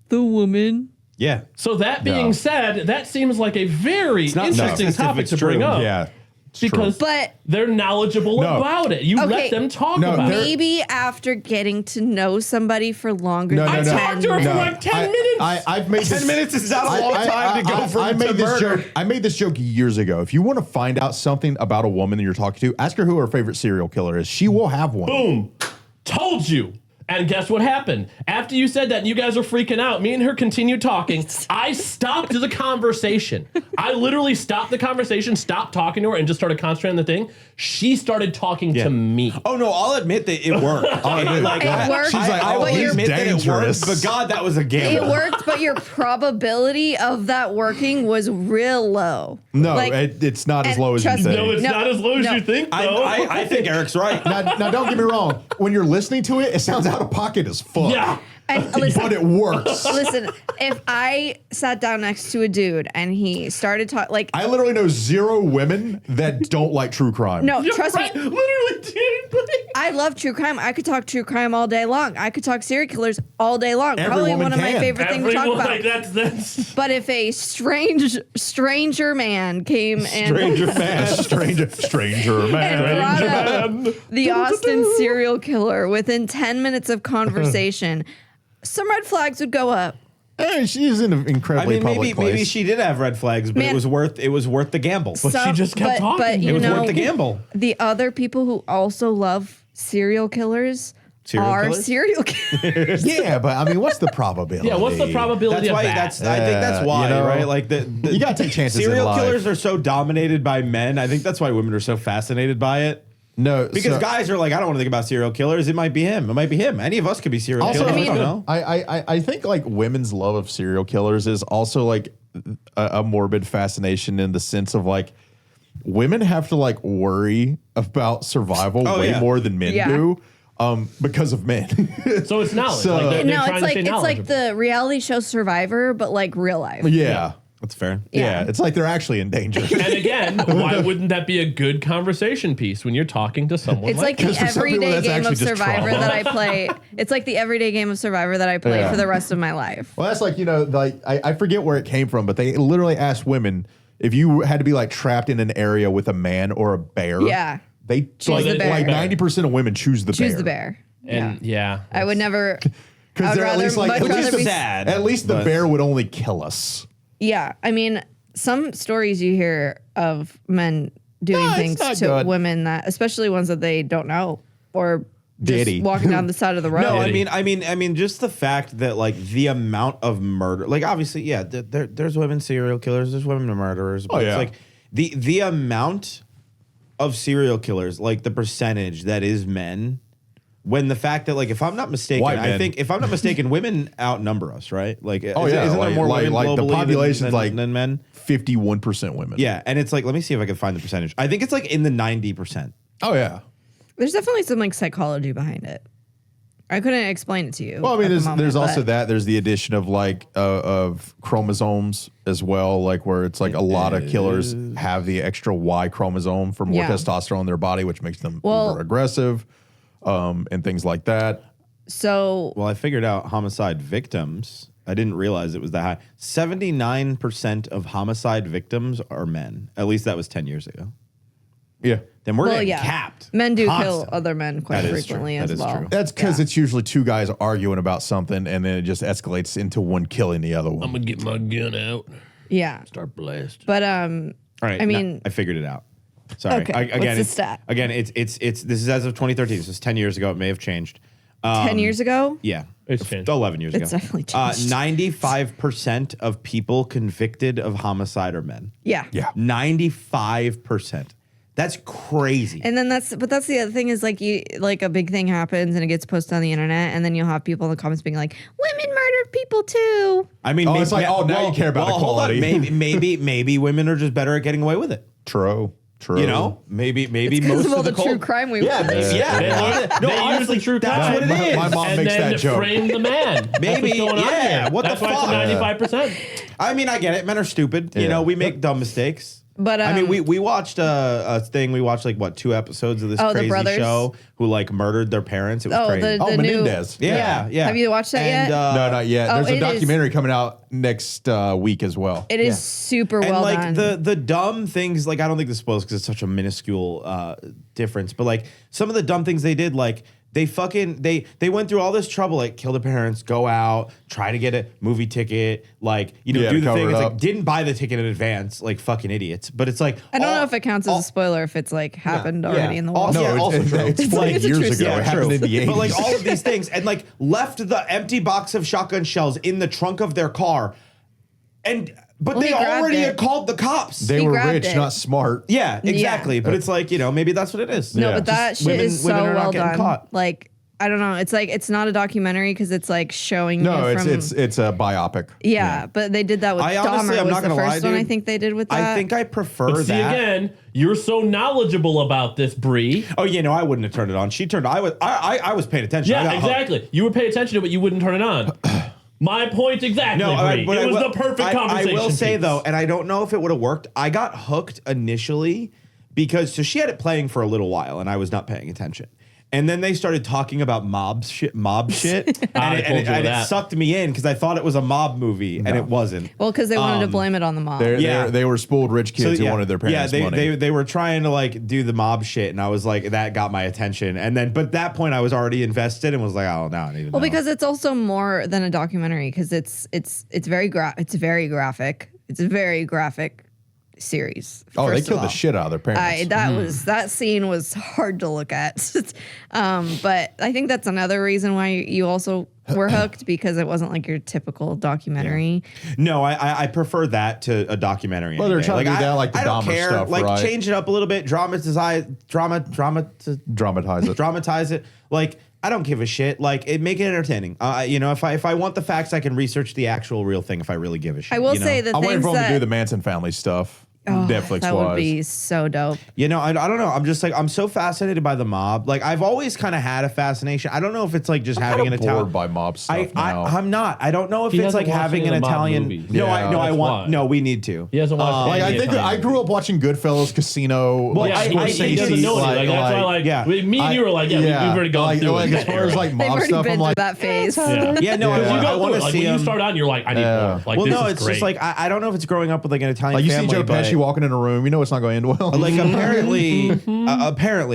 The woman. Yeah. So that being said, that seems like a very interesting topic to bring up. Yeah. Because they're knowledgeable about it. You let them talk about it. Maybe after getting to know somebody for longer than 10 talked to her for like 10 minutes. I've made 10 minutes is not a long time to go from to murder. I made this joke years ago. If you want to find out something about a woman that you're talking to, ask her who her favorite serial killer is. She will have one. Boom. Told you. And guess what happened? After you said that and you guys were freaking out, me and her continued talking. I stopped the conversation. I literally stopped the conversation, stopped talking to her, and just started concentrating on the thing. She started talking to me. Oh, no, I'll admit that it worked. It worked. She's like, I will admit that it dangerous. worked, but God, that was a gamble. It worked, but your probability of that working was real low. No, it's not as low as you trust think. me. No, it's not as low as you think, though. I think Eric's right. Now, don't get me wrong. When you're listening to it, it sounds out of pocket as fuck. Yeah. And listen, But it works. listen, if I sat down next to a dude and he started talking, like, I literally know 0 women that don't like true crime. no, trust me, Literally did. I love true crime. I could talk true crime all day long. I could talk serial killers all day long. Every Probably woman one of my can. favorite things to talk Everyone, about. like, that's But if a stranger man came and Stranger man. brought up the Austin serial killer within 10 minutes of conversation, some red flags would go up. Hey, she's in an I incredibly mean, public place. maybe she did have red flags, but Man. it was worth the gamble. But she just kept talking. But It you was know, worth the gamble. the other people who also love serial killers are killers? serial killers. Yeah, but I mean, what's the probability? Yeah, what's the probability That's why. of that? I think that's why, you know, right? Like you gotta take chances in Serial life. killers are so dominated by men. I think that's why women are so fascinated by it. No, Because guys are like, I don't want to think about serial killers. It might be him. It might be him. Any of us could be serial also, killers. I don't know. I think like women's love of serial killers is also like a morbid fascination in the sense of like women have to like worry about survival way more than men do. Because of men. So it's knowledge. So- like they're No, trying it's to like say it's knowledge. like the reality show Survivor, but like real life. Yeah. That's fair. Yeah. It's like they're actually in danger. And again, why wouldn't that be a good conversation piece when you're talking to someone? It's like the Because for some people, everyday that's game of actually just Survivor trauma. that I play. It's like the everyday game of Survivor that I play Yeah. for the rest of my life. Well, that's like, you know, like I forget where it came from, but they literally asked women if you had to be like trapped in an area with a man or a bear. Yeah. They Choose the bear. like 90% of women choose the bear. Choose the bear. and yeah, I would never. Because I'd they're at least rather- like much at least, rather the, be- sad, at least the but- bear would only kill us. Yeah, I mean, some stories you hear of men doing it's things not to good. women that, especially ones that they don't know, or just Diddy. walking down the side of the road. No, Diddy. I mean, just the fact that like the amount of murder, like obviously, yeah, there's women serial killers, there's women murderers, but yeah. it's like the amount of serial killers, like the percentage that is men. When the fact that, like, if I'm not mistaken, White I men. think if I'm not mistaken, women outnumber us, right? Like, Oh, yeah. isn't there more women like the globally population's than, like than men? 51% women. Yeah, and it's like, let me see if I can find the percentage. I think it's like in the 90%. Oh, yeah. There's definitely some like psychology behind it. I couldn't explain it to you. Well, I mean, at the there's moment, also but- that. There's the addition of like of chromosomes as well, like where it's like a lot of killers have the extra Y chromosome for more Yeah. testosterone in their body, which makes them Well- more aggressive, and things like that. So Well, I figured out homicide victims. I didn't realize it was that high. 79% of homicide victims are men. At least that was 10 years ago. Yeah, Then we're well, getting yeah, capped. men do kill constantly. other men quite That is frequently true. as That is well. true. that's because it's usually two guys arguing about something, and then it just escalates into one killing the other one. I'm gonna get my gun out, Yeah, start blasting. but All right. I no, mean, I figured it out. Sorry. Okay, Again, what's the it's, stat? Again, it's this is as of 2013. This is 10 years ago. It may have changed. 10 years ago, Yeah. It's changed. 11 years It's ago. definitely changed. 95% of people convicted of homicide are men. yeah, Yeah. 95%. That's crazy. And then that's the other thing is like a big thing happens and it gets posted on the internet and then you'll have people in the comments being like, women murdered people too. I mean, Oh, it's like, oh, now you care about hold on. equality. Maybe women are just better at getting away with it. True. You know, maybe Because most of all of the the true crime we Yeah, witnessed. no, They use honestly, the true that's crime. what it is. My mom And makes then that joke. frame the man. That's Maybe, what's going on yeah, here. what the That's why fuck? it's 95%. I mean, I get it. Men are stupid. You Yeah. know, we make dumb mistakes. But I mean, we watched a thing. We watched like what 2 episodes of this the crazy brothers? show who like murdered their parents. It was crazy. The new Menendez. Yeah. Have you watched that yet? No, not yet. Oh, There's a it is- documentary coming out next week as well. It is super and well like done. the dumb things, like I don't think this spoils because it's such a minuscule difference, but like some of the dumb things they did, like they went through all this trouble, like kill their parents, go out, try to get a movie ticket, like do the cover thing. it It's up. like didn't buy the ticket in advance, like fucking idiots. But it's like I don't know if it counts as a spoiler if it's like happened already in the world. Yeah, also true. It's like It's a years true ago. story. It happened in the 80s. But like all of these things, and like left the empty box of shotgun shells in the trunk of their car, but they he grabbed already it. had called the cops. they He were grabbed rich, it. not smart. Yeah, exactly. But it's like, maybe that's what it is. No, Yeah. but that Just shit is women so are not well getting done. caught. Like, I don't know. It's like it's not a documentary because it's like showing No, you from it's a biopic. yeah, but they did that with I honestly, Dahmer I'm was not the gonna lie, first one I dude. think they did with that. I think I prefer But see that. again, you're so knowledgeable about this, Bree. Oh yeah, no, I wouldn't have turned it on. She turned. I was paying attention. I Yeah, got hooked. exactly. You would pay attention to it, but you wouldn't turn it on. My point exactly, No, Bree. but It was will- the perfect I conversation will say piece. though, and I don't know if it would have worked. I got hooked initially because she had it playing for a little while, and I was not paying attention. And then they started talking about mob shit, I told you and it that. sucked me in because I thought it was a mob movie, and it wasn't. well, because they wanted to blame it on the mob. They were spoiled rich kids who wanted their parents' money. they were trying to like do the mob shit, and I was like, that got my attention. And then, but at that point, I was already invested and was like, oh, now I need to know. Well, because it's also more than a documentary because it's very graphic. It's a very graphic series. Oh, they first of killed the all. shit out of their parents. That scene was hard to look at. But I think that's another reason why you also were hooked because it wasn't like your typical documentary. No, I prefer that to a documentary. Well, they're anyway. trying to do that like the I don't Dahmer care. stuff, Like right? change it up a little bit, dramatize it. Like I don't give a shit. Like make it entertaining. If I want the facts, I can research the actual real thing. If I really give a shit, I will say the I'm waiting things for them to do that the Manson family stuff. oh, Netflix that would wise. be so dope. I don't know. I'm just like I'm so fascinated by the mob. Like I've always kind of had a fascination. I don't know if it's like just having an bored Italian. by mob stuff now. I'm not. I don't know if He it's hasn't like watched having any an of the mob Italian. movies. No, Yeah, I that's want. why. No, we need to. He hasn't watched Like any I think Italian I grew up watching Goodfellas, Casino, Well, like Yeah, I- he doesn't know any. Like, that's why, like, yeah. me and you were like, we've already gone through like it. as far as like They've mob already stuff, been I'm through like, that phase. Yeah. Yeah, no, Yeah. You I go want through to it. Like, see when you him. start on, you're like, I need more. Like, Well, this no, is it's great. just like I don't know if it's growing up with like an Italian like you family. see Joe but- Pesci walking in a room, you know it's not going to end well. Like apparently,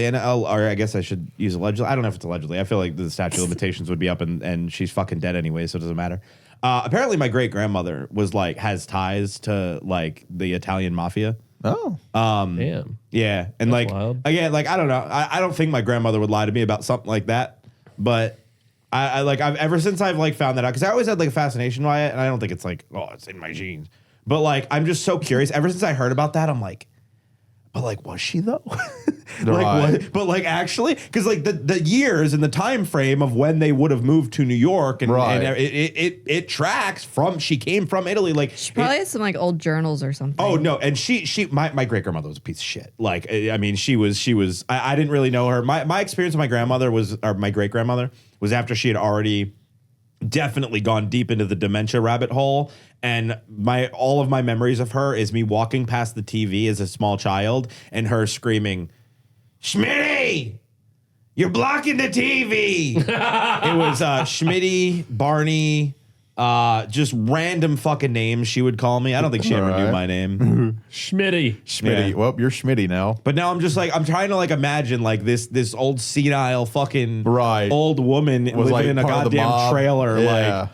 and or I guess I should use allegedly. I don't know if it's allegedly. I feel like the statute of limitations would be up, and she's fucking dead anyway, so it doesn't matter. Apparently, my great grandmother was like has ties to like the Italian mafia. Oh, Damn. Yeah, and That's like wild. again, like I don't know. I don't think my grandmother would lie to me about something like that, but. I've ever since I've like found that out because I always had like a fascination by it, and I don't think it's like it's in my genes, but like I'm just so curious. Ever since I heard about that, I'm like, but like was she though? Right. What? But like actually, because like the years and the time frame of when they would have moved to New York and, Right. and it tracks from she came from Italy. Like She probably has some like old journals or something. Oh no, and my great grandmother was a piece of shit. Like I mean, she was. I didn't really know her. My experience with my grandmother or my great grandmother was after she had already definitely gone deep into the dementia rabbit hole. And all of my memories of her is me walking past the TV as a small child and her screaming, "Schmitty, you're blocking the TV." It was Schmitty, Barney. Just random fucking names she would call me. I don't think she ever knew Right. my name. Schmitty. Schmitty. Yeah. Well, you're Schmitty now. But now I'm just like I'm trying to like imagine like this old senile fucking Right. old woman Was living like in a part of the goddamn mob. trailer. Yeah.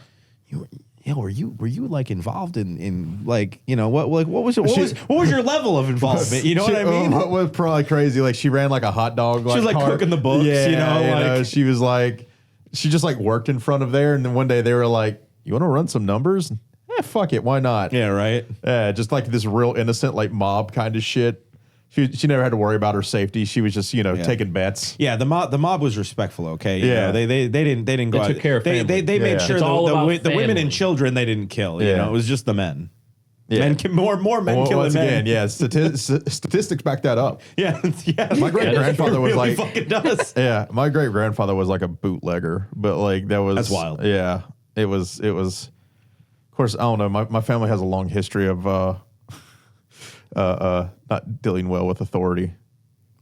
Like, were you like involved in like what was your level of involvement? You know what I mean? What was probably crazy? Like she ran like a hot dog. She was, like, cart. cooking the books, Yeah, you know, like- she was like, she just like worked in front of there, and then one day they were like, "You want to run some numbers?" Fuck it, why not? Yeah, right. Yeah, just like this real innocent like mob kind of shit. She never had to worry about her safety. She was just taking bets. Yeah, the mob was respectful. Okay, you Yeah. know, they didn't go. They took care of They family. made Yeah. sure It's all about the women family. and children they didn't kill. You Yeah. know, it was just the men. Yeah. Men more men Well, killing once men. again, yeah, statistics back that up. Yeah, yeah. My great grandfather It was really like, fucking does. yeah, my great grandfather was like a bootlegger, but like that's wild. Yeah, it was. Of course, I don't know. My family has a long history of not dealing well with authority.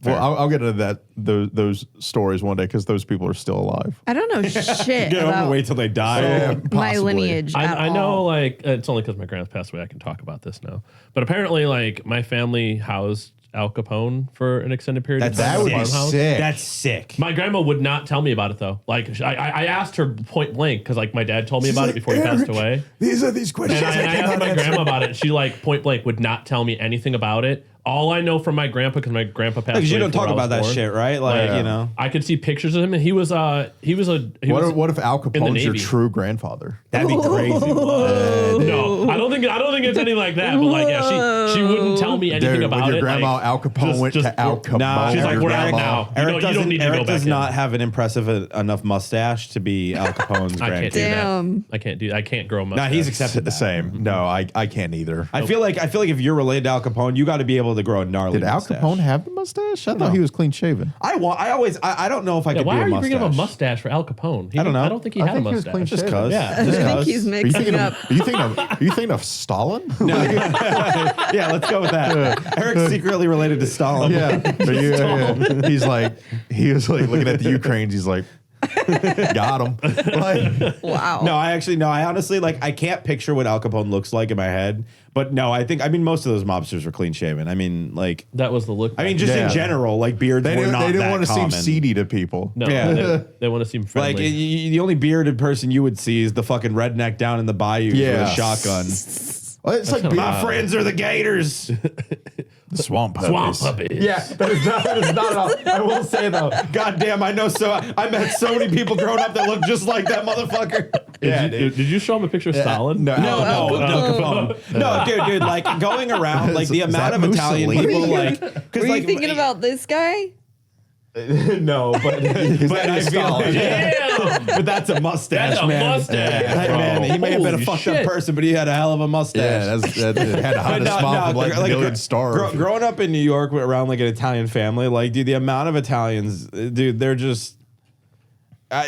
Fair. Well, I'll get into those stories one day because those people are still alive. I don't know shit I'm gonna wait till they die. my lineage. I know, like, it's only because my grandpa passed away I can talk about this now. But apparently, like, my family housed Al Capone for an extended period of time. That would be sick. That's sick. My grandma would not tell me about it, though. Like, I asked her point blank because, like, my dad told me about it before he passed away. These are these questions. And I asked my grandma about it. And she, like, point blank would not tell me anything about it. All I know from my grandpa, because my grandpa passed away. Because you don't talk about that shit, right? Like, you know. I could see pictures of him, and he was what if Al Capone's your true grandfather? That'd be crazy. No, I don't think it's anything like that. But like, yeah, she wouldn't tell me anything about when your it. grandma like, Al Capone went to Al Capone. No, she's like, we're out now. Eric you don't need to go back does in. not have an impressive enough mustache to be Al Capone's I can't grandkid. do that. I can't grow a mustache. Nah, he's accepted the same. No, I can't either. I feel like if you're related to Al Capone, you got to be able to grow a gnarly Did Al mustache. Capone have the mustache? I thought he was clean shaven. I don't know if I could why be a are you mustache. bring up a mustache for Al Capone? I don't know. I don't think he had a mustache. Just cuz. Yeah. I think he's mixing up. Are you thinking of Stalin? No. Yeah, let's go with that. Eric's secretly related to Stalin. Yeah. He was like looking at the Ukrainians. He's like, got him. Like, Wow. No, I honestly, like, I can't picture what Al Capone looks like in my head. But no, most of those mobsters were clean shaven. I mean, like, That was the look. I mean, just in general, like, beards were not they didn't that want to seem common. seedy to people. No, Yeah. they want to seem Like, friendly. the only bearded person you would see is the fucking redneck down in the bayou with a shotgun. Well, it's like My friends are the Gators. the swamp puppies. Swamp puppies. Yeah, that is not at all. I will say though, goddamn, I met so many people growing up that look just like that motherfucker. Did you show him a picture of Stalin? No, Al Capone. No, dude, like going around, like the Is amount that of Italian Mussolini? people, like, Were you thinking about this guy? no, but I feel like, Damn. but that's a mustache, That's a man. mustache, Hey, bro. man, he may have been a Holy fucked shit. up person, but he had a hell of a mustache. Yeah, that had a hottest smile from like a million stars. Growing up in New York around like an Italian family, like, dude, the amount of Italians, dude, they're just,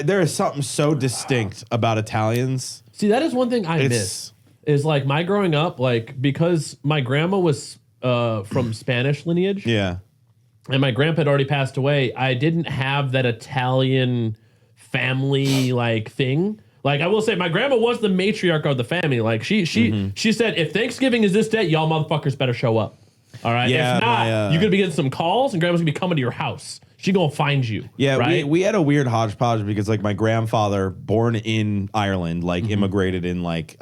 there is something so distinct about Italians. See, that is one thing I miss. Is like my growing up, like, because my grandma was from Spanish lineage. Yeah. And my grandpa had already passed away. I didn't have that Italian family like thing. Like, I will say, my grandma was the matriarch of the family. Like, she said, if Thanksgiving is this day, y'all motherfuckers better show up. All right. Yeah, if not, you're gonna be getting some calls, and grandma's gonna be coming to your house. She gonna find you. Yeah, right? we had a weird hodgepodge because like my grandfather, born in Ireland, like immigrated in like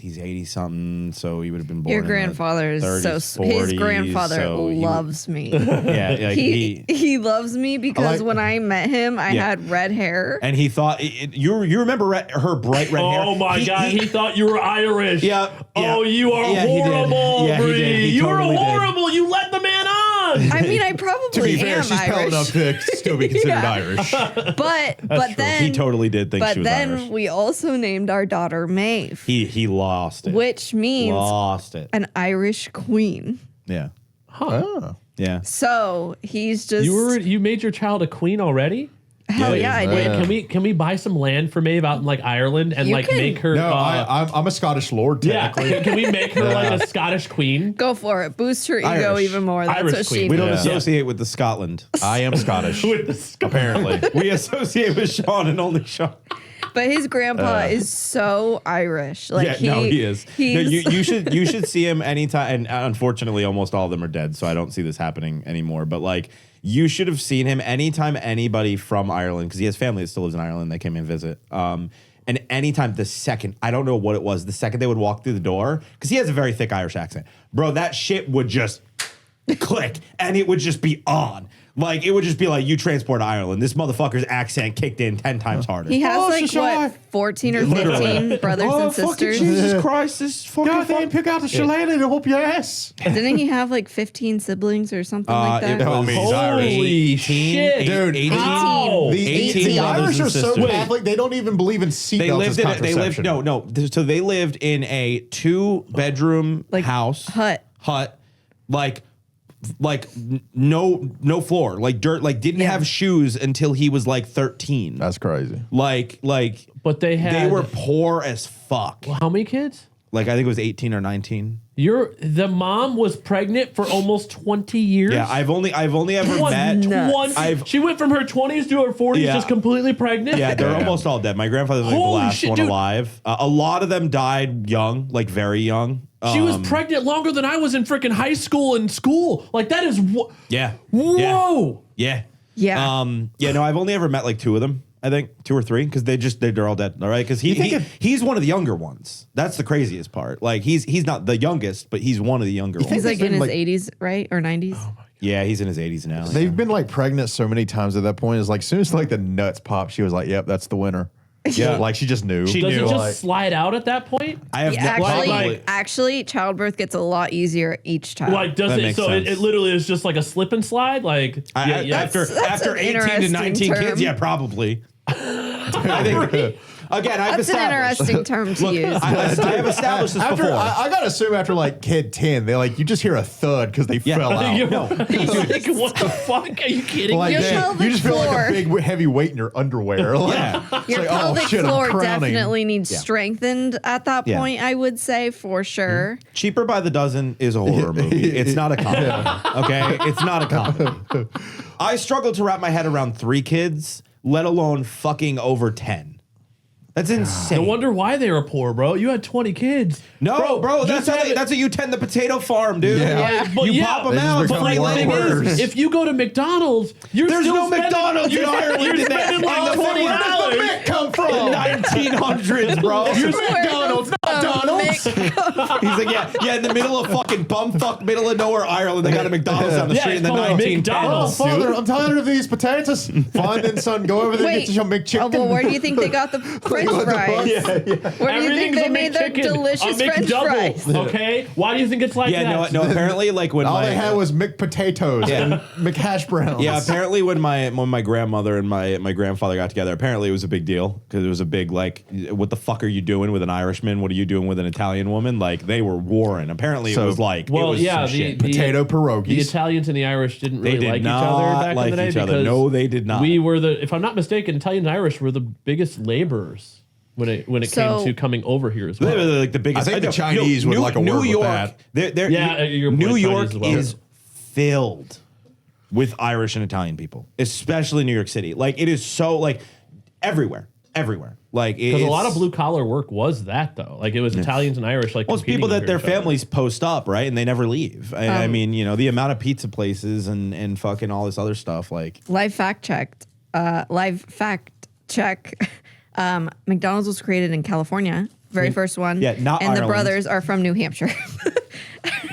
he's 80 something, so he would have been born. Your in grandfather is 30s, so. His 40s, grandfather so loves me. Yeah, like he loves me because when I met him, I had red hair. and he thought you remember her bright red hair. Oh my God, he thought you were Irish. Yeah. Oh, you are Yeah, he did. horrible, Yeah, he Bree. did. He You are totally did. horrible. You let the man on. I mean, I probably To be fair, am she's pale Irish, enough to still be considered Yeah. Irish. but then He totally did think she was Irish. we also named our daughter Maeve, He lost it. which means lost it. an Irish queen. Yeah. Oh. Yeah. So he's just You made your child a queen already? hell yeah, I did. Wait, can we buy some land for Maeve out in like Ireland and You like can. make her? No, I'm a Scottish lord, yeah. technically. Can we make her like a Scottish queen? Go for it. Boost her ego Irish. even more. That's Irish what queen. she We don't needs. associate with the Scotland. I am Scottish. With the Sc- apparently. We associate with Sean and only Sean. But his grandpa is so Irish. Like he is. No, He's, you should see him anytime. And unfortunately, almost all of them are dead, so I don't see this happening anymore. But like, you should have seen him anytime anybody from Ireland, because he has family that still lives in Ireland. They came and visit. And anytime I don't know what it was, the second they would walk through the door, because he has a very thick Irish accent, bro, that shit would just click, and it would just be on. Like, it would just be like, you transport to Ireland. This motherfucker's accent kicked in 10 times harder. he has 14 or 15 brothers and sisters. Jesus Christ, this fucking fun. pick out the shillelagh to whoop your ass. Didn't he have like 15 siblings or something like that? I mean, he's Irish. Holy shit, Dude, 18. How? The Irish are so sisters. Catholic, they don't even believe in seatbelts They lived as in contraception. so they lived in a 2-bedroom house hut. like no floor, like dirt, like didn't have shoes until he was like 13. That's crazy. Like But they they were poor as fuck. How many kids? Like I think it was 18 or 19. The mom was pregnant for almost 20 years. Yeah, I've only ever met. She went from her 20s to her 40s just completely pregnant. Yeah, they're almost all dead. My grandfather was like the last one alive. A lot of them died young, like very young. She was pregnant longer than I was in freaking high school and school. Like that is yeah. Whoa. Yeah. Yeah. No, I've only ever met like 2 of them. I think 2 or 3 because they're all dead. All right, because he's one of the younger ones. That's the craziest part. Like he's not the youngest, but he's one of the younger ones. He's like in his 80s, right, or 90s. Oh my God. Yeah, he's in his 80s now. They've been like pregnant so many times at that point. It's like as soon as like the nuts popped, she was like, "Yep, that's the winner." Yeah, like she just knew. Does it just slide out at that point? I have actually, childbirth gets a lot easier each time. Like, does it? So it literally is just like a slip and slide. Like after 18 to 19 kids, yeah, probably. I think, again, that's an interesting term to use. I have established this before. I gotta assume after like kid 10, they like you just hear a thud because they fell out. No. Like, what the fuck? Are you kidding like, me? You just feel like a big heavy weight in your underwear. Like, your pelvic floor definitely needs strengthened at that point. I would say for sure. Cheaper by the Dozen is a horror movie. It's not a comedy. Okay, it's not a comedy. I struggle to wrap my head around 3 kids, let alone fucking over 10. That's insane. No wonder why they were poor, bro. You had 20 kids. No, bro, that's how you tend the potato farm, dude. Yeah. You pop them out. But like, the thing is, if you go to McDonald's, there's no McDonald's in Ireland. You're spending like $20. Where does the Mick come from? The 1900s, bro. You're McDonald's, not Donald's. He's like, in the middle of fucking bumfuck middle of nowhere Ireland, they got a McDonald's on the street in the 1910s. Oh, Father, I'm tired of these potatoes. Fine then, son, go over there and get your McChicken. Well, where do you think they got the French fries? Where do you think they made their delicious French fries? Okay, why do you think it's like that? No. Apparently, like when all they had was McPotatoes and McHash browns. Yeah, apparently when my grandmother and my grandfather got together, apparently it was a big deal because it was a big like, what the fuck are you doing with an Irishman? What are you doing with an Italian woman? Like they were warring. Apparently it was like, the potato pierogies. The Italians and the Irish didn't really like each other back in the day because no, they did not. We were if I'm not mistaken, Italians and Irish were the biggest laborers when it came to coming over here as well. They were like the biggest. I think the Chinese would like a word with that. New York is filled with Irish and Italian people, especially New York City. Like it is so like everywhere. Like because a lot of blue collar work was that though. Like it was Italians and Irish. Like it's people that their families post up right, and they never leave. I mean, the amount of pizza places and fucking all this other stuff. Like live fact check. McDonald's was created in California, very first one. Yeah, not and Ireland. The brothers are from New Hampshire.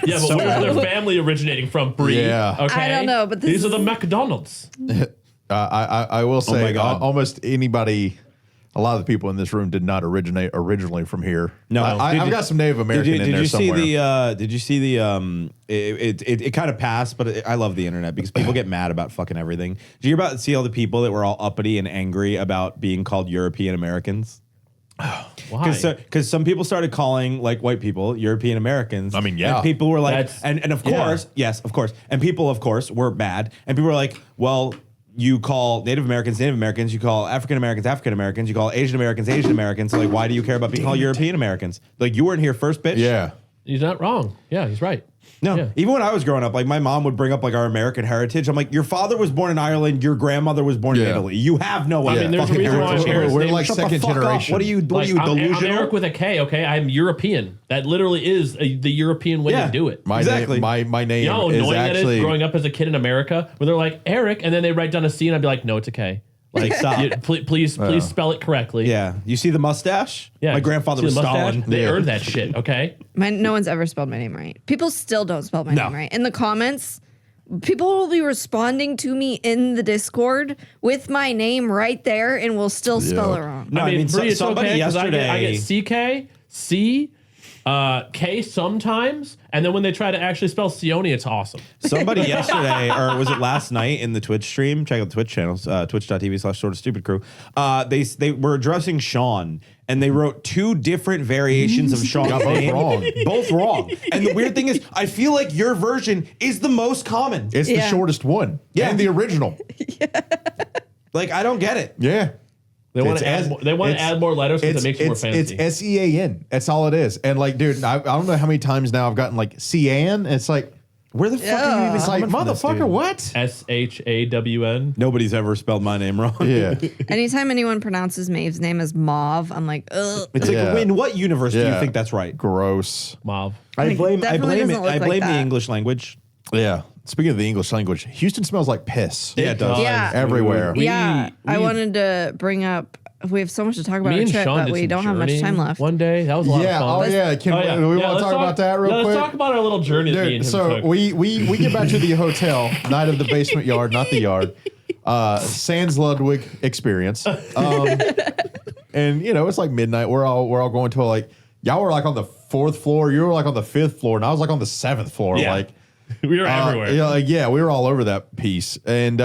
Yeah, but where's their family originating from? Brie. Yeah. Okay. I don't know, but these are the McDonald's. I will say, almost anybody. A lot of the people in this room did not originate originally from here. No, I've got some Native American in there somewhere. Did you see the? It kind of passed, but I love the internet because people get mad about fucking everything. Did you hear see all the people that were all uppity and angry about being called European Americans? Why? Because some people started calling like white people European Americans. I mean, yeah. And people were like, and of course, yes, of course. And people, of course, were mad. And people were like, well, you call Native Americans, you call African Americans, you call Asian Americans. So like, why do you care about being called European Americans? Like, you weren't here first, bitch. Yeah. He's not wrong. Yeah, he's right. No, even when I was growing up, like my mom would bring up like our American heritage. I'm like, your father was born in Ireland, your grandmother was born in Italy. You have no I mean, there's a reason why we're like second generation. What are you delusional? I'm Eric with a K, okay? I'm European. That literally is the European way to do it. My name you know how is annoying actually... that is growing up as a kid in America where they're like, Eric, and then they write down a C and I'd be like, no, it's a K. Like, stop. Please spell it correctly. Yeah. You see the mustache? Yeah. My grandfather was Stalin. They earned that shit, okay? No one's ever spelled my name right. People still don't spell my name right. In the comments, people will be responding to me in the Discord with my name right there and will still spell it wrong. No, I mean somebody yesterday. I get CK, C, K sometimes, and then when they try to actually spell Sione, it's awesome. Somebody yesterday, or was it last night in the Twitch stream? Check out the Twitch channels, twitch.tv/sortastupidcrew. They were addressing Sean, and they wrote 2 different variations of Sean's name. Both wrong. And the weird thing is, I feel like your version is the most common. It's the shortest one. Yeah. And the original. Like, I don't get it. Yeah. They want to add more letters because it makes you more fancy. It's SEAN. That's all it is. And like, dude, I don't know how many times now I've gotten like Cian. It's like, where the fuck are you even? It's like, motherfucker, what? SHAWN. Nobody's ever spelled my name wrong. Yeah. Anytime anyone pronounces Maeve's name as Mauve, I'm like, ugh. It's like, in what universe do you think that's right? Gross. Mauve. I blame the the English language. Yeah. Speaking of the English language, Houston smells like piss. Yeah, it does. Yeah. Everywhere. I wanted to bring up. We have so much to talk about Me our and trip, Sean but we don't have much time left. One day, that was a lot of fun. Oh yeah. Do we want to talk about that real quick? Let's talk about our little journey that me and him so took. we get back to the hotel, night of the basement yard, not the yard. Sans Ludwig experience. And you know, it's like midnight. We're all going to like, y'all were like on the 4th floor, you were like on the 5th floor, and I was like on the 7th floor. Yeah. Like we were everywhere. We were all over that piece. And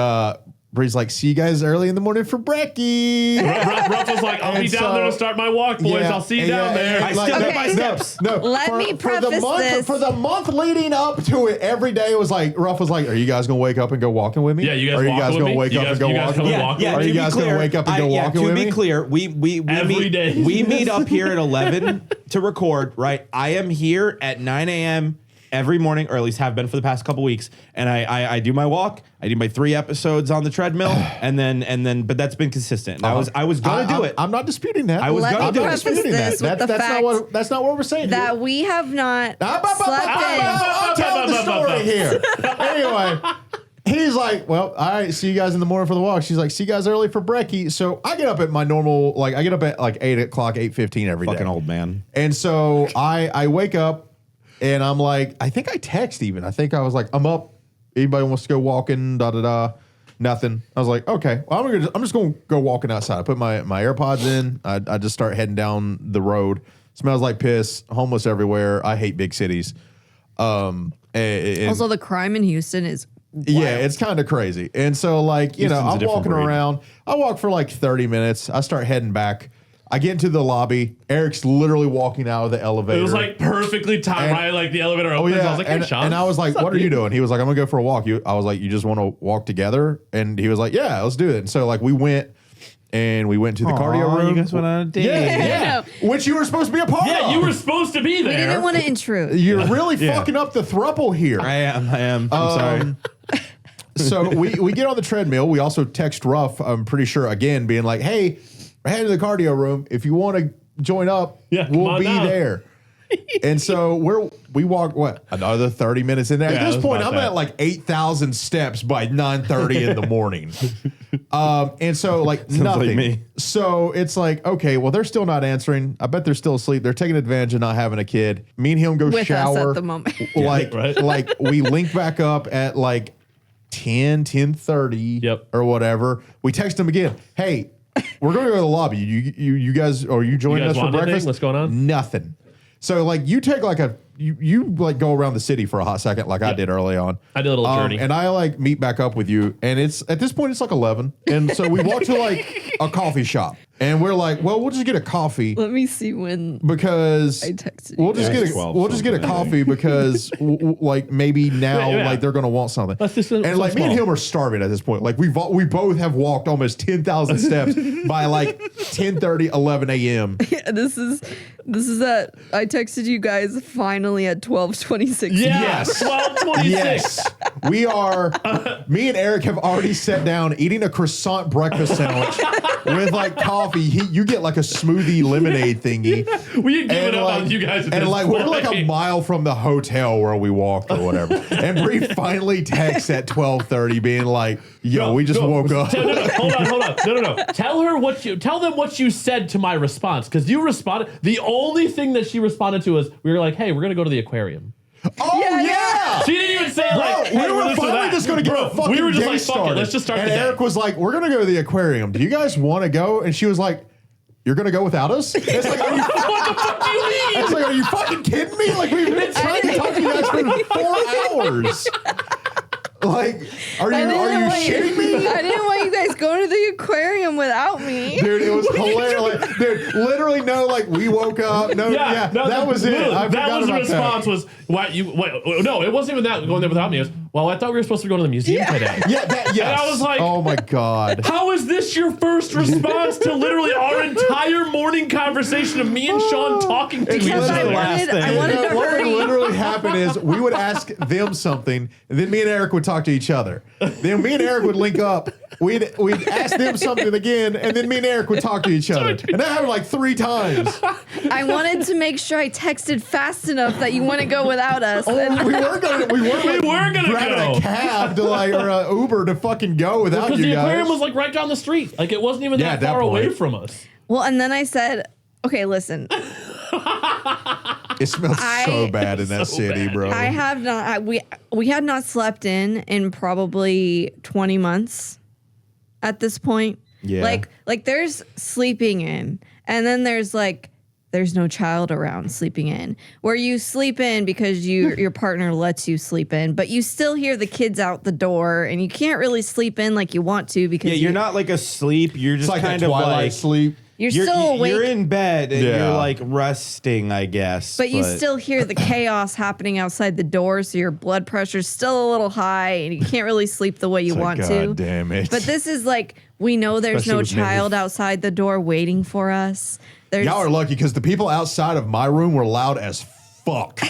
Bree's like, see you guys early in the morning for brekkie. Ruff was like, I'll be down there to start my walk, boys. I'll see you down there. I still get my steps. Let me preface this. For the month leading up to it, every day it was like, Ruff was like, are you guys going to wake up and go walking with me? Yeah, you guys Are you guys going to wake up and go walking with me? Are you guys going to wake up and go walking with me? To be clear, we meet up here at 11 to record, right? I am here at 9 a.m. every morning, or at least have been for the past couple weeks, and I do my walk. I do my 3 episodes on the treadmill, and then, but that's been consistent. And I was gonna do it. I'm not disputing that. Let me preface this with the fact that's not what we're saying. that we have not slept in. I'm telling the story here. Anyway, he's like, well, all right, see you guys in the morning for the walk. She's like, see you guys early for brekkie. So I get up at my normal, like I get up at like 8 o'clock, 8:15 every day. Fucking old man. And so I wake up and I'm like, I think I text even. I think I was like, I'm up. Anybody wants to go walking? Da da da. Nothing. I was like, okay. Well, I'm just going to go walking outside. I put my AirPods in. I just start heading down the road. Smells like piss. Homeless everywhere. I hate big cities. Also, the crime in Houston is wild. Yeah, it's kind of crazy. And so, like, Houston's I'm walking breed. around. I walk for like 30 minutes. I start heading back. I get into the lobby. Eric's literally walking out of the elevator. It was like perfectly timed, right? Like the elevator opens. I was like, hey, Sean. And I was like, what are you doing? He was like, I'm going to go for a walk. I was like, you just want to walk together? And he was like, yeah, let's do it. And so, like, we went to the cardio room. You guys went on a date. Yeah. Which you were supposed to be a part of. Yeah, you were supposed to be there. We didn't want to intrude. You're really fucking up the thruple here. I am. I'm sorry. So we get on the treadmill. We also text Ruff, I'm pretty sure, again, being like, hey, we're heading to the cardio room. If you want to join up, we'll be there. And so we walk, another 30 minutes in there. Yeah, At this point, I'm that. at like 8,000 steps by 9:30 in the morning. And so like nothing. like me. So it's like, okay, well, they're still not answering. I bet they're still asleep. They're taking advantage of not having a kid. Me and him go With shower. us at the moment. Like we link back up at like 10:30 or whatever. We text him again. Hey, we're going to go to the lobby. You guys, are you joining us for breakfast? What's going on? Nothing. So like you take like you like go around the city for a hot second like I did early on. I did a little journey. And I like meet back up with you, and it's at this point it's like 11. And so we walk to like a coffee shop. And we're like, well, we'll just get a coffee. Let me see when because I texted we'll you. just get a coffee because like maybe now like they're gonna want something. And like me and him are starving at this point. Like we both have walked almost 10,000 steps by like 10:30, 11 a.m. Yeah, this is at I texted you guys finally at 12:26. Yes. 12:26. Yes. We are me and Eric have already sat down eating a croissant breakfast sandwich with like coffee. You get like a smoothie lemonade thingy. We had given up on you guys at and this like point. we're like a mile from the hotel where we walked or whatever. And Bree finally texts at 12:30 being like, yo, we just woke up. No, hold on. No. Tell them what you said to my response, because you responded. The only thing that she responded to was, we were like, hey, we're gonna go to the aquarium. Oh yeah! She didn't even say like, hey, we were finally just going to get a fucking we were just day like, fuck it, started. let's just start And the day. Eric was like, we're going to go to the aquarium. Do you guys want to go? And she was like, you're going to go without us? It's like, are you, What the fuck do you mean? it's like, are you fucking kidding me? Like, we've been trying to talk to you guys for 4 hours. Like, are you shitting me? I didn't want you guys going to the aquarium without me. Dude, it was hilarious. Like, dude, literally no, like we woke up. No, that was it. That was the response. Was why you? Wait, no, it wasn't even that going there without me. It was, well, I thought we were supposed to go to the museum today. Yes. And I was like, oh my god, how is this your first response to literally our entire morning conversation of me and Sean talking to each other? I wanted to what hurry. would literally happen is we would ask them something, and then me and Eric would talk to each other. Then me and Eric would link up. We'd ask them something again, and then me and Eric would talk to each other. And that happened like 3 times. I wanted to make sure I texted fast enough that you wouldn't go without us. We were gonna grabbing a cab to or an Uber to fucking go without you guys. Because the aquarium was like right down the street. Like it wasn't even that far away from us. Well, and then I said, okay, listen. It smells so bad in that city, bro. I have not. We had not slept in probably 20 months at this point. Yeah. Like there's sleeping in, and then there's no child around sleeping in, where you sleep in because your partner lets you sleep in, but you still hear the kids out the door, and you can't really sleep in like you want to because you're not like asleep. You're just like kind a of twilight like sleep. You're still awake. You're in bed and you're like resting, I guess. But you still hear the chaos happening outside the door, so your blood pressure's still a little high, and you can't really sleep the way you want to. God damn it. But this is like, we know there's Especially no with child outside the door waiting for us. Y'all are lucky because the people outside of my room were loud as fuck.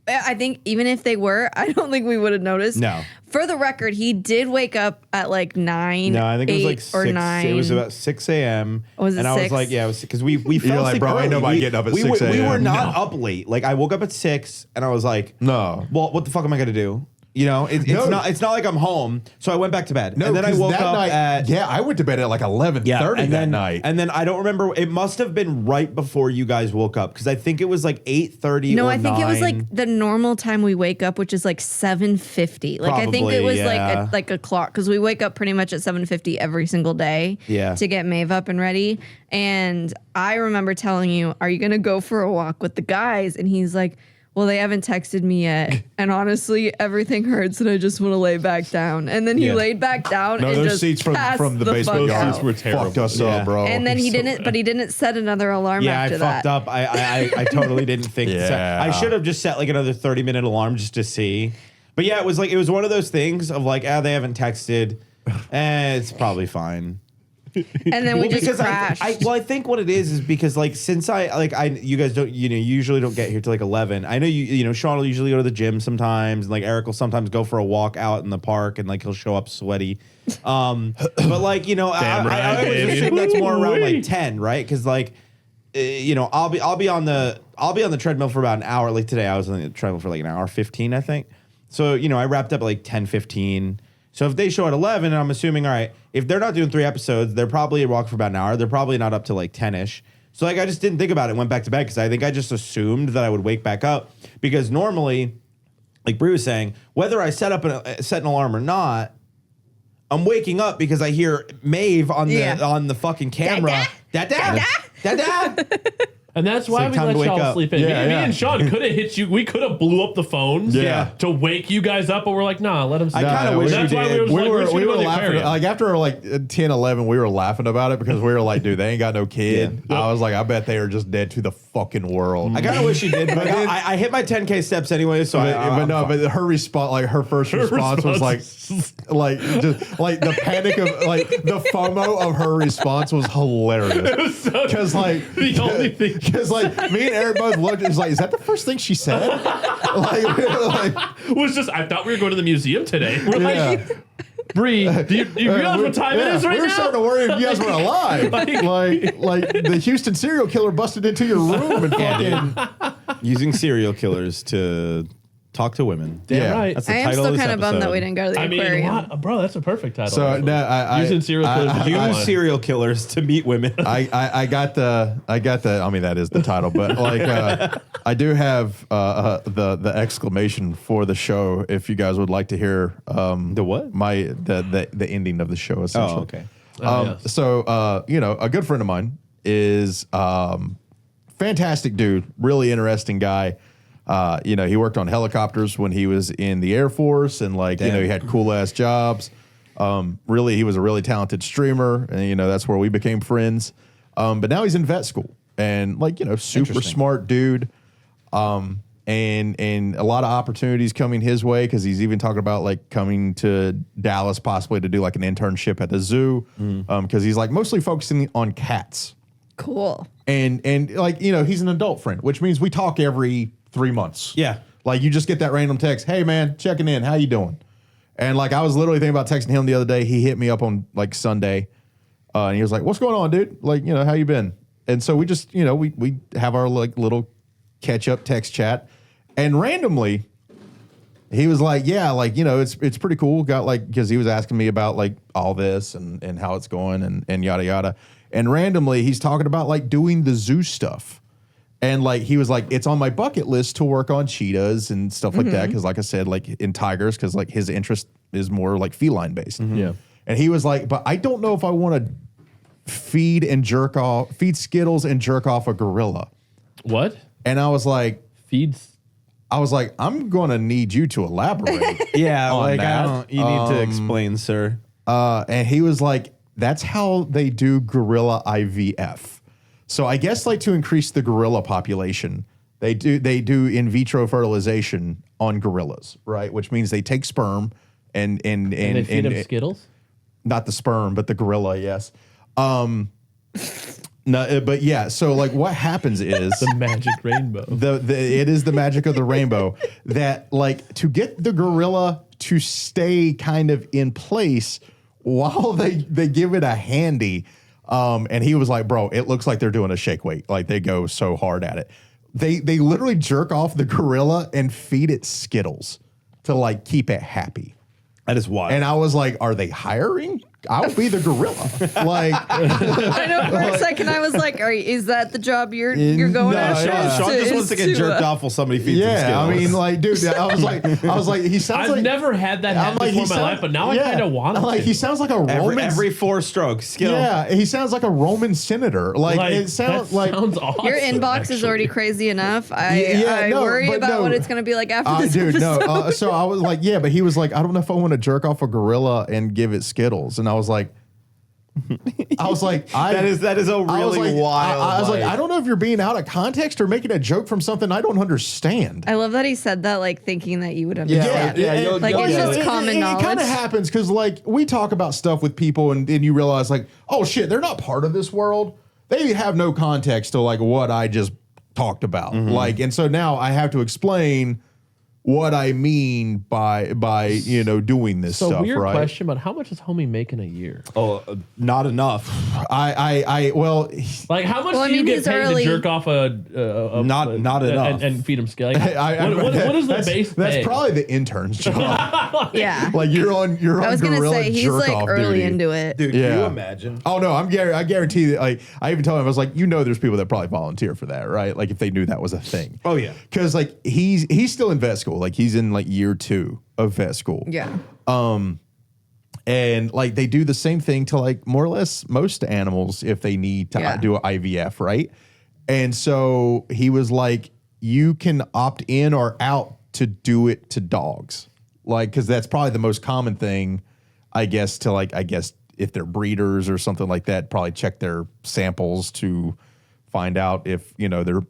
I think even if they were, I don't think we would have noticed. No. For the record, he did wake up at like 9. No, I think it was like 8 or 6. 9. It was about 6 a.m. Was it and I was 6? like, yeah, it was because we fell like, asleep bro, early. ain't nobody getting up at 6 We were a.m. not up late. Like I woke up at 6 and I was like, No. Well, what the fuck am I gonna do? You know, it's not like I'm home. So I went back to bed. No, and then I woke that up night, at I went to bed at like 11:30 that night. And then I don't remember. It must have been right before you guys woke up because I think it was like 8:30. No, or I think 9. it was like the normal time we wake up, which is like 7:50. Like I think it was like a clock because we wake up pretty much at 7:50 every single day. Yeah. To get Maeve up and ready. And I remember telling you, "Are you gonna go for a walk with the guys?" And he's like, well, they haven't texted me yet. And honestly, everything hurts and I just want to lay back down. And then he laid back down and those just seats from the basement seats were terrible. Fucked us up, bro. And then he didn't set another alarm after that. Yeah, I fucked up. I totally didn't think Yeah. I should have just set like another 30-minute alarm just to see. But yeah, it was one of those things of like, they haven't texted. It's probably fine. And then we just crashed. I think what it is because like since you guys don't you usually don't get here till like 11. I know you Sean will usually go to the gym sometimes, and like Eric will sometimes go for a walk out in the park, and like he'll show up sweaty. But like I always assume that's more around like 10, right? Because like I'll be on the treadmill for about an hour. Like today, I was on the treadmill for like an hour 15, I think. So I wrapped up at like 10:15. So if they show at 11, and I'm assuming, all right, if they're not doing 3 episodes, they're probably walking for about an hour. They're probably not up to like 10-ish. So like I just didn't think about it, went back to bed because I think I just assumed that I would wake back up because normally, like Brie was saying, whether I set an alarm or not, I'm waking up because I hear Maeve on the fucking camera. Dada. And that's why we let y'all sleep in. Me and Sean could have hit you. We could have blew up the phones to wake you guys up, but we're like, nah, let them sleep. I kind of wish that's we why did. we were laughing. Like after like 10, 11, we were laughing about it because we were like, dude, they ain't got no kid. Yeah. I was like, I bet they are just dead to the fucking world. I kind of wish you did, but I hit my 10K steps anyway, so but her response, like her first response was like just like the panic of like the FOMO of her response was hilarious. Because like the only thing. Because like me and Eric both looked, it was like, is that the first thing she said? Was just, I thought we were going to the museum today. We're like, Bree, do you realize what time it is right now? We were starting to worry if you guys were alive. like the Houston serial killer busted into your room and fucking using serial killers to talk to women. Damn right. That's the I am title still of this kind of bummed that episode. we didn't go to the aquarium. Bro, that's a perfect title. So no, using serial killers. Use serial killers to meet women. I got the. I mean, that is the title, but like I do have the exclamation for the show. If you guys would like to hear the what? The ending of the show. Essentially. Oh, okay. Yes. So a good friend of mine is fantastic dude, really interesting guy. He worked on helicopters when he was in the Air Force, and he had cool ass jobs. Really, he was a really talented streamer, and that's where we became friends. But now he's in vet school, and like, super smart dude. And a lot of opportunities coming his way because he's even talking about like coming to Dallas possibly to do like an internship at the zoo because he's like mostly focusing on cats. Cool. And like, he's an adult friend, which means we talk every 3 months. Yeah. Like you just get that random text, hey man, checking in, how you doing? And like I was literally thinking about texting him the other day. He hit me up on like Sunday and he was like, what's going on, dude? Like, how you been? And so we just, we have our like little catch up text chat. And randomly, he was like, yeah, like, it's pretty cool. Got like, because he was asking me about like all this and how it's going and yada, yada. And randomly, he's talking about like doing the zoo stuff. And like, he was like, it's on my bucket list to work on cheetahs and stuff like that. Cause like I said, like in tigers, cause like his interest is more like feline based. Yeah. And he was like, but I don't know if I want to feed Skittles and jerk off a gorilla. What? And I was like, I'm going to need you to elaborate. Yeah, like that. you need to explain, sir. And he was like, that's how they do gorilla IVF. So I guess like to increase the gorilla population, they do in vitro fertilization on gorillas, right? Which means they take sperm and they feed them Skittles? Not the sperm, but the gorilla, yes. No, but yeah. So like, what happens is the magic rainbow. It is the magic of the rainbow that like to get the gorilla to stay kind of in place while they give it a handy. And he was like, bro, it looks like they're doing a shake weight. Like they go so hard at it. They literally jerk off the gorilla and feed it Skittles to like keep it happy. That is wild. And I was like, are they hiring? I'll be the gorilla. Like, I know for a second I was like, is that the job you're going after? Sean just wants to get jerked off while somebody feeds him Skittles. I mean, like, dude, I was like, he sounds like. I've never had that happen before in my life, but now I kind of want to. Like, he sounds like a Roman. Every 4 strokes, Skittle. Yeah, he sounds like a Roman senator. Like it sounds like. Sounds awesome. Your inbox is already crazy enough. I worry about what it's going to be be like after this dude, episode. no. So I was like, yeah, but he was like, I don't know if I want to jerk off a gorilla and give it Skittles. And I was like, that is a really wild. I was like, I don't know if you're being out of context or making a joke from something I don't understand. I love that he said that, like thinking that you would understand. It's just common knowledge. It kind of happens because, like, we talk about stuff with people, and you realize, like, oh shit, they're not part of this world. They have no context to like what I just talked about. Like, and so now I have to explain what I mean by doing this stuff. So weird right? question, but how much is homie making a year? Oh, not enough. Well, like how much do you get paid to jerk off not enough and feed him Skittles? What is the base pay? That's probably the intern's job. Yeah, like you're on I was gonna say he's like early duty. into it, dude. Yeah. Can you imagine? Oh no, I guarantee that. Like I even told him, I was like, there's people that probably volunteer for that, right? Like if they knew that was a thing. Oh yeah, because like he's still in vet school. Like he's in like year 2 of vet school. Yeah. And like they do the same thing to like more or less most animals if they need to do an IVF, right? And so he was like, you can opt in or out to do it to dogs. Like, because that's probably the most common thing, I guess, if they're breeders or something like that, probably check their samples to find out if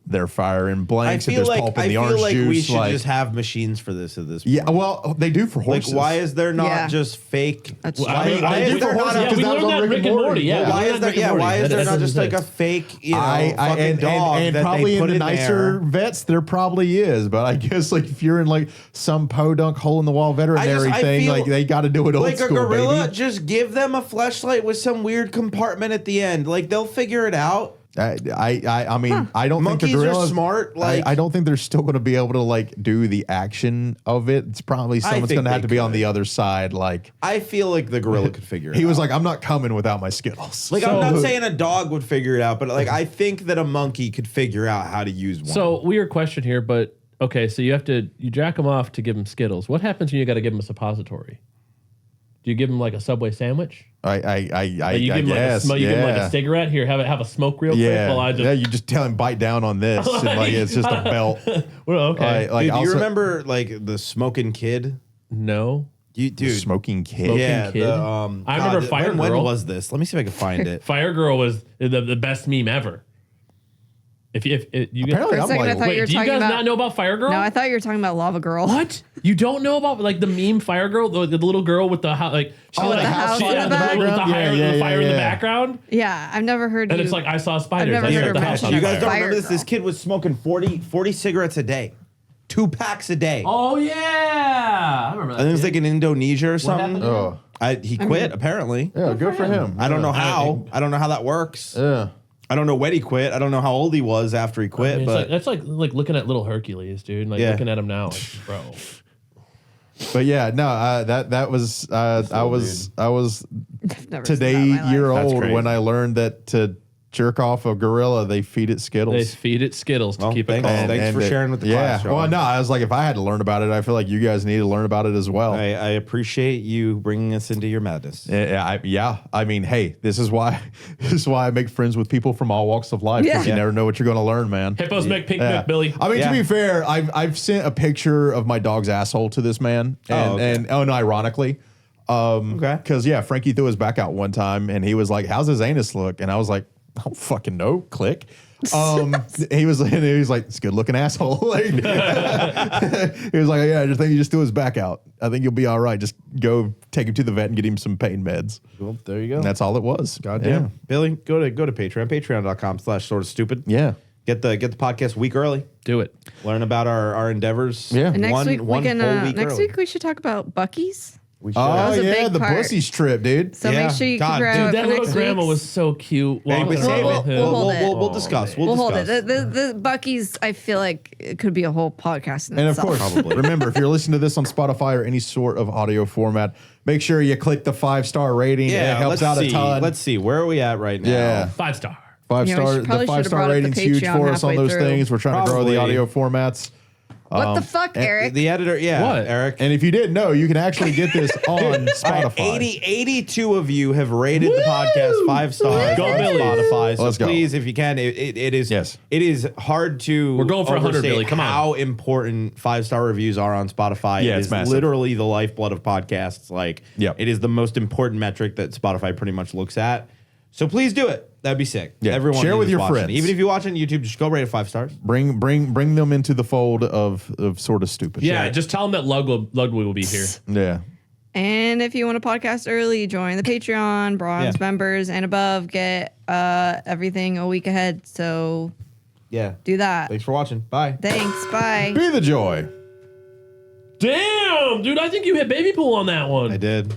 they're firing blanks, if there's pulp in the orange juice. I feel like we should just have machines for this at this point. Yeah, well, they do for horses. Like, why is there not just fake? That's why is there not? We learned that Rick and Morty. Yeah, why is there? Yeah, why is there not just like a fake, fucking dog and that probably they put in the in nicer vets there probably is, but I guess like if you're in like some podunk hole in the wall veterinary thing, like they got to do it old like school, a gorilla. baby. Just give them a fleshlight with some weird compartment at the end. Like they'll figure it out. I mean, I don't Monkeys think the gorillas are smart. Like I don't think they're still going to be able to like do the action of it. It's probably someone's going to have to be on the other side. Like I feel like the gorilla could figure it out. He was like, I'm not coming without my Skittles. Like I'm not saying a dog would figure it out, but like I think that a monkey could figure out how to use one. So weird question here, but okay, so you jack them off to give them Skittles. What happens when you got to give them a suppository? Do you give them like a Subway sandwich? I you give him like a cigarette. Here, have a smoke real quick. While you just tell him bite down on this, and like it's just a belt. Well, okay. Dude, do you remember like the smoking kid? No. The smoking kid. Yeah. Kid? I remember Fire Girl. When was this? Let me see if I can find it. Fire Girl was the best meme ever. If you Apparently, For a I'm second, I like, thought you were do you talking guys about. not know about Fire Girl? No, I thought you were talking about Lava Girl. What? You don't know about like the meme Fire Girl, the little girl with the like she with like the house she in had the the girl with the, background? the fire in the background, Yeah, I've never heard. and you, it's like I saw spiders. never I heard set her the house mention on You that. guys don't Fire remember this? Girl. This kid was smoking 40 cigarettes a day. 2 packs a day. Oh yeah, I remember that. I think it's like in Indonesia or something. oh, He quit, apparently. yeah, good for him. I don't know how. I don't know how that works. Yeah. I don't know when he quit. I don't know how old he was after he quit. It's but like, that's like looking at little Hercules, dude. Like Yeah. looking at him now, like, bro. But yeah, no, that was I was I've never seen today that in my life. year That's old crazy. when I learned that to jerk off a gorilla, they feed it They Skittles. feed it Skittles to Well, keep it thanks. calm. Thanks for sharing with the yeah. class, Well, Sean. no, I was like, if I had to learn about it, I feel like you guys need to learn about it as well. I appreciate you bringing us into your madness. I mean, hey, this is why I make friends with people from all walks of life because Yeah. you never know what you're going to learn, man. Hippos make pink Yeah. milk, Billy. I mean, Yeah. to be fair, I've sent a picture of my dog's asshole to this man, and unironically, Okay. because Frankie threw his back out one time, and he was like, "How's his anus look?" And I was like, "I don't fucking know." Click. He was like, "It's a good looking asshole." Like, he was like, "Yeah, I just think you just threw his back out. I think you'll be all right. Just go take him to the vet and get him some pain meds." Well, there you go. And that's all it was. Goddamn. Billy, go to Patreon, patreon.com/sortastupid. Yeah. Get the podcast a week early. Do it. Learn about our endeavors. Yeah. And next one week whole we can. week Next early. week we should talk about Buc-ee's. We should. Oh was a yeah, big the part. Pussy's trip, dude. So Yeah. make sure you God, grab dude, it That for little next grandma week's. was so cute. Hey, walking but save around it. with him. We'll hold it. We'll discuss. We'll hold it. discuss. The Buc-ee's, I feel like it could be a whole podcast in And of itself. course, remember, if you're listening to this on Spotify or any sort of audio format, make sure you click the 5-star rating. Yeah, it helps let's out see. a ton. Let's see. Where are we at right now? Yeah. 5-star. 5-star. Yeah, we The probably should've 5-star brought up the rating's huge Patreon for us on halfway those through. things. We're trying to grow the Probably. audio formats. What the fuck, Eric? The editor, yeah. What? Eric. And if you didn't know, you can actually get this on All right, Spotify. 82 of you have rated the podcast 5 stars Go on Billy. Spotify. So Let's go. please, if you can, it is Yes. it is hard to We're going for 100, overstate Billy. Come on. how important 5-star reviews are on Spotify. Yeah, it it's is massive. literally the lifeblood of podcasts. Like, Yep. it is the most important metric that Spotify pretty much looks at. So please do it. That'd be sick. Yeah. Everyone Share who's with your watching. friends. Even if you watch on YouTube, just go rate it 5 stars. Bring them into the fold of sort of stupid. Yeah, just tell them that Ludwig will be here. Yeah. And if you want to podcast early, join the Patreon. Bronze Yeah. members and above get everything a week ahead. So Yeah. do that. Thanks for watching. Bye. Thanks. Bye. Be the joy. Damn, dude, I think you hit baby pool on that one. I did.